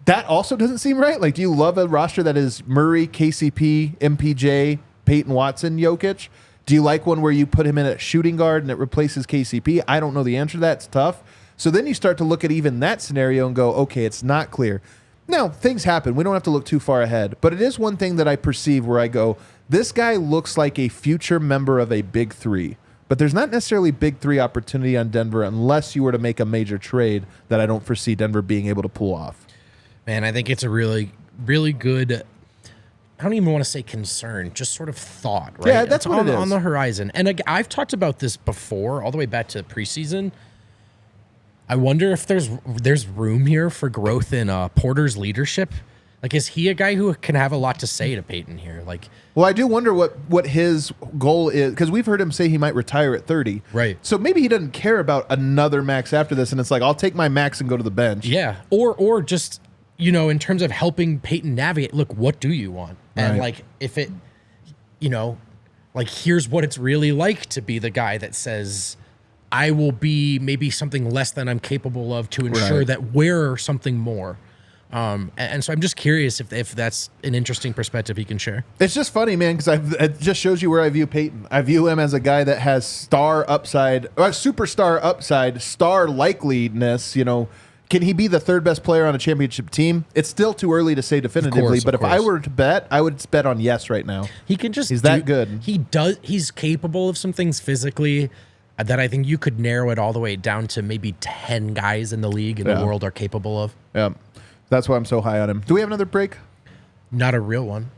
That also doesn't seem right. Do you love a roster that is Murray, KCP, MPJ, Peyton Watson, Jokic? Do you like one where you put him in at shooting guard and it replaces KCP? I don't know the answer to that. It's tough.
So then you start to look at even that scenario and go, okay, it's not clear. Now, things happen. We don't have to look too far ahead. But it is one thing that I perceive where I go, this guy looks like a future member of a big three. But there's not necessarily big three opportunity on Denver unless you were to make a major trade that I don't foresee Denver being able to pull off.
Man, I think it's a really, really good, I don't even want to say concern, just sort of thought, right?
Yeah, that's what it is.
On the horizon. And I've talked about this before, all the way back to preseason. I wonder if there's room here for growth in Porter's leadership. Like, is he a guy who can have a lot to say to Peyton here? Like,
well, I do wonder what his goal is, because we've heard him say he might retire at 30.
Right.
So maybe he doesn't care about another max after this, and it's like, I'll take my max and go to the bench.
Yeah. Or just, you know, in terms of helping Peyton navigate, look, what do you want? And
Right.
like, if it, you know, like, here's what it's really like to be the guy that says, I will be something less than I'm capable of to ensure
Right.
that we're something more. And so I'm just curious if that's an interesting perspective he can share.
It's just funny, man, because it just shows you where I view Peyton. I view him as a guy that has star upside, superstar upside, star likeliness. You know, can he be the third best player on a championship team? It's still too early to say definitively, but if I were to bet, I would bet on yes right now.
He can just
He's that good.
He's capable of some things physically that I think you could narrow it all the way down to maybe 10 guys in the league in the world are capable of.
Yeah. That's why I'm so high on him. Do we have another break?
Not a real one.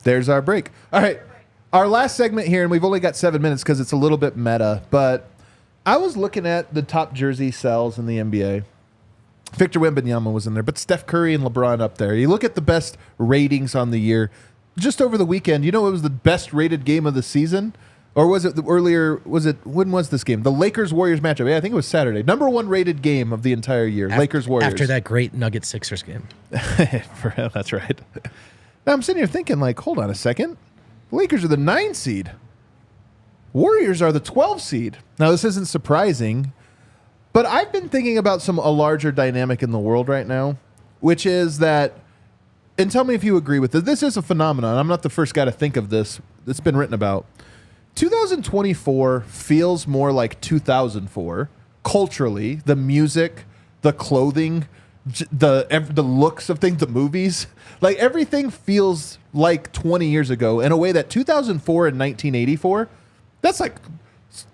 There's our break. All right. Our last segment here, and we've only got 7 minutes because it's a little bit meta, but I was looking at the top jersey sales in the NBA. Victor Wembanyama was in there, but Steph Curry and LeBron up there. You look at the best ratings on the year. Just over the weekend, you know it was the best rated game of the season? Or was it when was this game? The Lakers-Warriors matchup. Yeah, I think it was Saturday. Number one rated game of the entire year. Lakers-Warriors.
After that great Nuggets-Sixers game.
That's right. Now I'm sitting here thinking, like, hold on a second. The Lakers are the 9 seed. Warriors are the 12 seed. Now, this isn't surprising, but I've been thinking about a larger dynamic in the world right now, which is that, and tell me if you agree with this. This is a phenomenon. I'm not the first guy to think of this. It's been written about. 2024 feels more like 2004 culturally. The music, the clothing, the looks of things, the movies, like everything feels like 20 years ago in a way that 2004 and 1984, that's like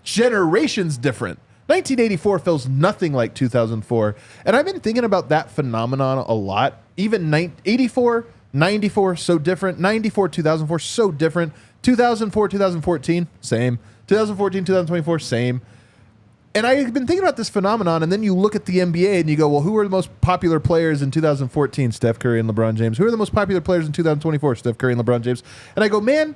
generations different. 1984 feels nothing like 2004. And I've been thinking about that phenomenon a lot. Even 84, 94, so different. 94, 2004, so different. 2004, 2014, same. 2014, 2024, same. And I've been thinking about this phenomenon, and then you look at the NBA and you go, well, who are the most popular players in 2014? Steph Curry and LeBron James. Who are the most popular players in 2024? Steph Curry and LeBron James. And I go, man,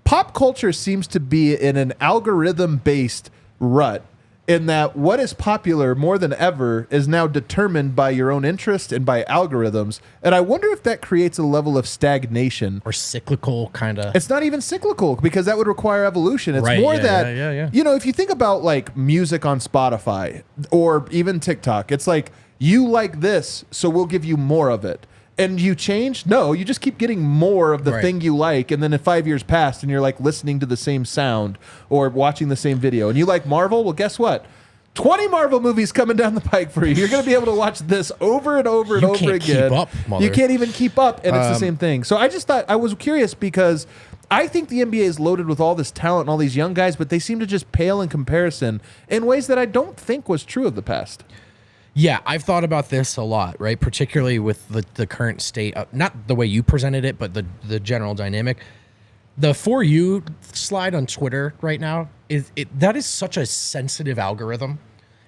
pop culture seems to be in an algorithm-based rut in that what is popular more than ever is now determined by your own interest and by algorithms. And I wonder if that creates a level of stagnation.
Or cyclical kind of.
It's not even cyclical because that would require evolution. It's more you know, if you think about like music on Spotify or even TikTok, it's like you like this, so we'll give you more of it. And you change? No, you just keep getting more of the thing you like. And then if 5 years passed and you're like listening to the same sound or watching the same video and you like Marvel, well, guess what? 20 Marvel movies coming down the pike for you. You're going to be able to watch this over and over and over again.
Keep up, mother.
You can't even keep up. And it's the same thing. So I just thought, I was curious because I think the NBA is loaded with all this talent and all these young guys, but they seem to just pale in comparison in ways that I don't think was true of the past.
Yeah, I've thought about this a lot, right? Particularly with the current state, not the way you presented it, but the general dynamic. The For You slide on Twitter right now, that is such a sensitive algorithm.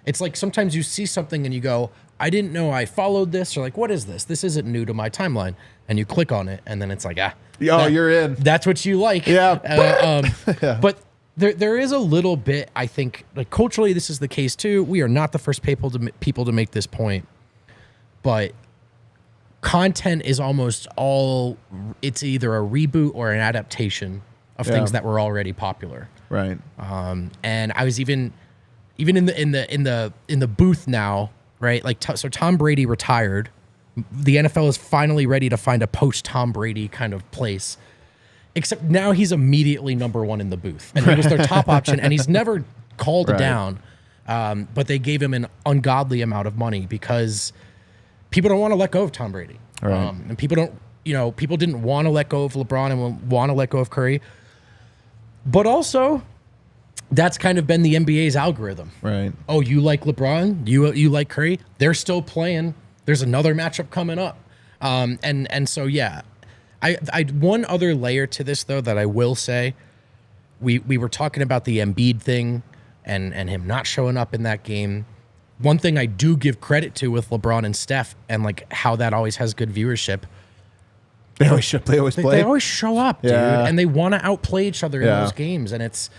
It's like sometimes you see something and you go, I didn't know I followed this, or like, what is this? This isn't new to my timeline. And you click on it, and then it's like,
you're in.
That's what you like.
Yeah.
But there is a little bit, I think, like culturally, this is the case too. We are not the first people to make this point, but content is almost all. It's either a reboot or an adaptation of things that were already popular.
Right.
And I was even in the booth now, right? Like so, Tom Brady retired. The NFL is finally ready to find a post Tom Brady kind of place. Except now he's immediately number one in the booth. And he was their top option, and he's never called down. but they gave him an ungodly amount of money because people don't want to let go of Tom Brady.
Right.
And people didn't want to let go of LeBron and want to let go of Curry. But also, that's kind of been the NBA's algorithm.
Right.
Oh, you like LeBron? You like Curry? They're still playing. There's another matchup coming up. And so, yeah. I one other layer to this, though, that I will say. We were talking about the Embiid thing and him not showing up in that game. One thing I do give credit to with LeBron and Steph and like how that always has good viewership.
They always play.
They always show up, dude, and they want to outplay each other in those games. And it's,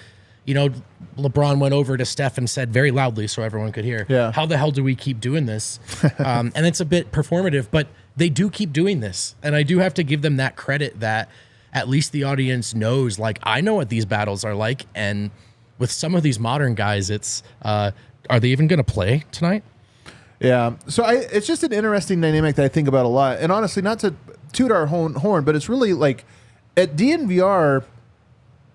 LeBron went over to Steph and said very loudly so everyone could hear, how the hell do we keep doing this? And it's a bit performative, but they do keep doing this. And I do have to give them that credit that at least the audience knows, like, I know what these battles are like. And with some of these modern guys, it's, are they even going to play tonight?
Yeah. So it's just an interesting dynamic that I think about a lot. And honestly, not to toot our horn, but it's really like at DNVR,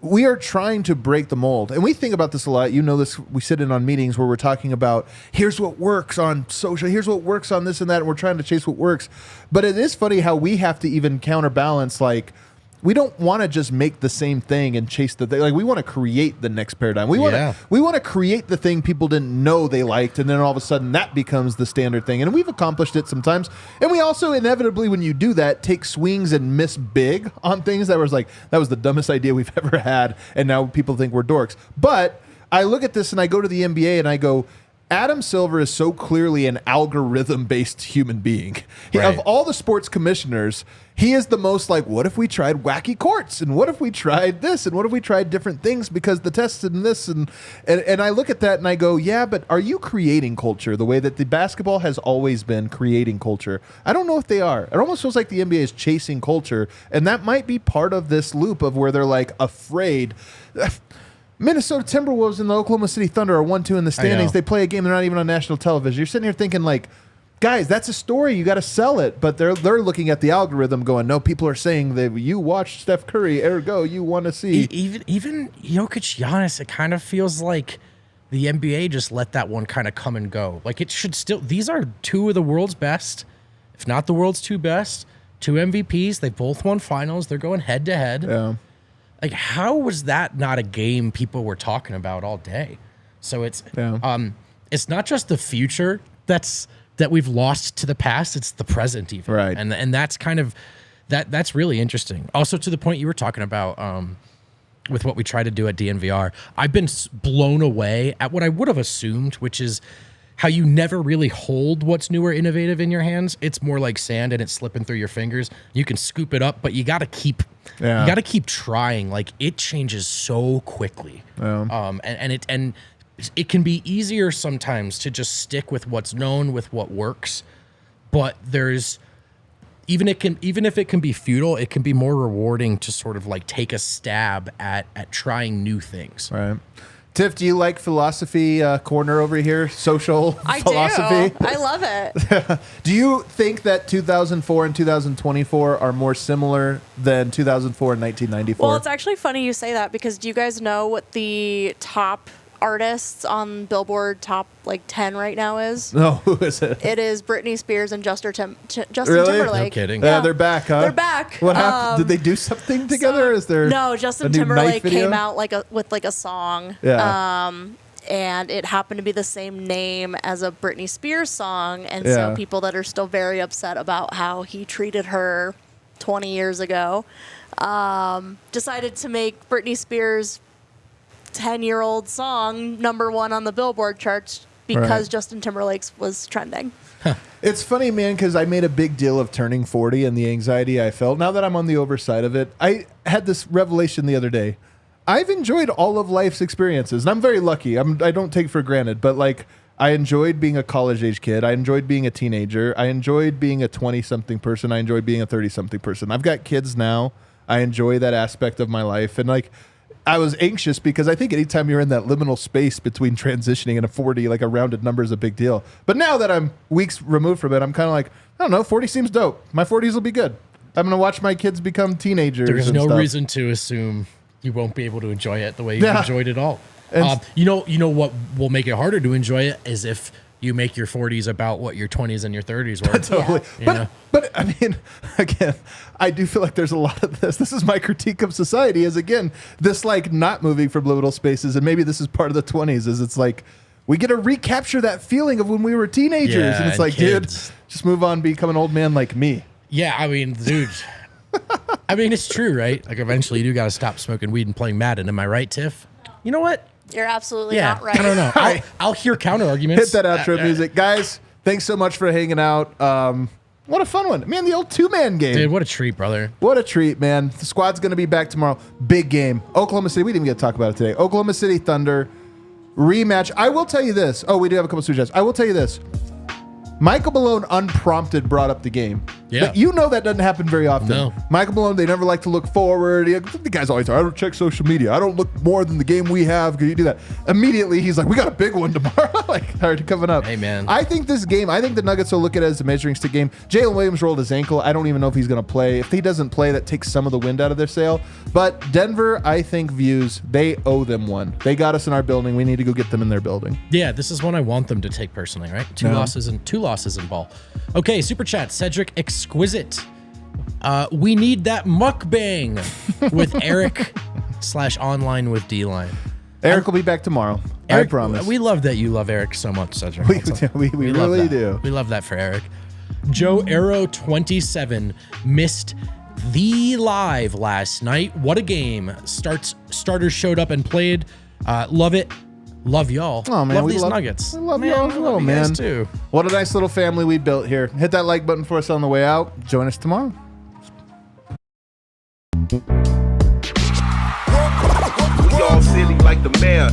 we are trying to break the mold. And we think about this a lot. You know this. We sit in on meetings where we're talking about here's what works on social, here's what works on this and that, and we're trying to chase what works. But it is funny how we have to even counterbalance, like, we don't want to just make the same thing and chase the thing. Like, we want to create the next paradigm. We want to create the thing people didn't know they liked, and then all of a sudden that becomes the standard thing. And we've accomplished it sometimes. And we also inevitably, when you do that, take swings and miss big on things that was like, that was the dumbest idea we've ever had, and now people think we're dorks. But I look at this and I go to the NBA and I go, Adam Silver is so clearly an algorithm-based human being. Of all the sports commissioners, he is the most like, what if we tried wacky courts? And what if we tried this? And what if we tried different things because the test and this? And I look at that and I go, yeah, but are you creating culture the way that the basketball has always been creating culture? I don't know if they are. It almost feels like the NBA is chasing culture. And that might be part of this loop of where they're like afraid. Minnesota Timberwolves and the Oklahoma City Thunder are 1-2 in the standings. They play a game. They're not even on national television. You're sitting here thinking like, guys, that's a story. You got to sell it. But they're looking at the algorithm going, no, people are saying that you watch Steph Curry, ergo you want to see.
Even Jokic, Giannis, it kind of feels like the NBA just let that one kind of come and go. Like it should still, these are two of the world's best, if not the world's two best, two MVPs. They both won finals. They're going head to head.
Yeah.
Like, how was that not a game people were talking about all day? So it's not just the future that we've lost to the past; it's the present even,
right?
And that's kind of that's really interesting. Also, to the point you were talking about with what we try to do at DNVR, I've been blown away at what I would have assumed, which is how you never really hold what's new or innovative in your hands. It's more like sand and it's slipping through your fingers. You can scoop it up, but you got to keep trying. Like it changes so quickly. And it can be easier sometimes to just stick with what's known, with what works. But there's even if it can be futile, it can be more rewarding to sort of like take a stab at trying new things.
Right. Tiff, do you like philosophy corner over here? Social philosophy?
I love it.
Do you think that 2004 and 2024 are more similar than 2004 and 1994?
Well, it's actually funny you say that because do you guys know what the top artists on Billboard top like 10 right now is?
No, who is it?
It is Britney Spears and Justin
Really?
Timberlake.
No kidding.
Yeah, they're back, huh?
They're back.
What happened? Did they do something together? Is there
no? Justin Timberlake came out with a song.
Yeah.
And it happened to be the same name as a Britney Spears song, and so people that are still very upset about how he treated her 20 years ago decided to make Britney Spears' 10-year-old song #1 on the Billboard charts because Justin Timberlake's was trending.
It's funny, man, because I made a big deal of turning 40 and the anxiety I felt. Now that I'm on the overside of it, I had this revelation the other day. I've enjoyed all of life's experiences, and I'm very lucky. I don't take for granted, but like I enjoyed being a college-age kid. I enjoyed being a teenager. I enjoyed being a 20-something person. I enjoyed being a 30-something person. I've got kids now. I enjoy that aspect of my life, and like I was anxious because I think anytime you're in that liminal space between transitioning and a 40, like a rounded number is a big deal. But now that I'm weeks removed from it, I'm kind of like, I don't know, 40 seems dope. My 40s will be good. I'm going to watch my kids become teenagers.
There's no reason to assume you won't be able to enjoy it the way you've enjoyed it all. You know what will make it harder to enjoy it is if you make your 40s about what your 20s and your 30s were.
Totally. But I mean, again, I do feel like there's a lot of this. This is my critique of society is, again, this like not moving from liminal spaces. And maybe this is part of the 20s is it's like we get to recapture that feeling of when we were teenagers.
Yeah,
and it's like, kids. Dude, just move on, become an old man like me.
Yeah, I mean, dude. I mean, it's true, right? Like eventually you do got to stop smoking weed and playing Madden. Am I right, Tiff? You know what?
You're absolutely not right.
I don't know. I'll hear counter arguments.
Hit that outro music. Guys, thanks so much for hanging out. What a fun one. Man, the old two-man game.
Dude, what a treat, brother.
What a treat, man. The squad's going to be back tomorrow. Big game. Oklahoma City. We didn't even get to talk about it today. Oklahoma City Thunder rematch. I will tell you this. Oh, we do have a couple of suggestions. I will tell you this. Michael Malone unprompted brought up the game.
Yeah.
But you know that doesn't happen very often.
No.
Michael Malone, they never like to look forward. The guy's always, I don't check social media. I don't look more than the game we have. Can you do that? Immediately, he's like, we got a big one tomorrow. Like, already coming up.
Hey, man.
I think this game, I think the Nuggets will look at it as a measuring stick game. Jalen Williams rolled his ankle. I don't even know if he's going to play. If he doesn't play, that takes some of the wind out of their sail. But Denver, I think, views they owe them one. They got us in our building. We need to go get them in their building.
Yeah, this is one I want them to take personally, right? Two losses in ball. Okay, super chat. Cedric Exquisite. We need that mukbang with Eric / online with D-Line.
Eric will be back tomorrow. Eric, I promise.
We love that you love Eric so much, Cedric.
We really do.
We love that for Eric. Joe Arrow 27 missed the live last night. What a game. Starters showed up and played. Love it. Love y'all.
Oh, man,
love these Nuggets.
We love y'all as well, man.
Too.
What a nice little family we built here. Hit that like button for us on the way out. Join us tomorrow.
We all silly like the mayor.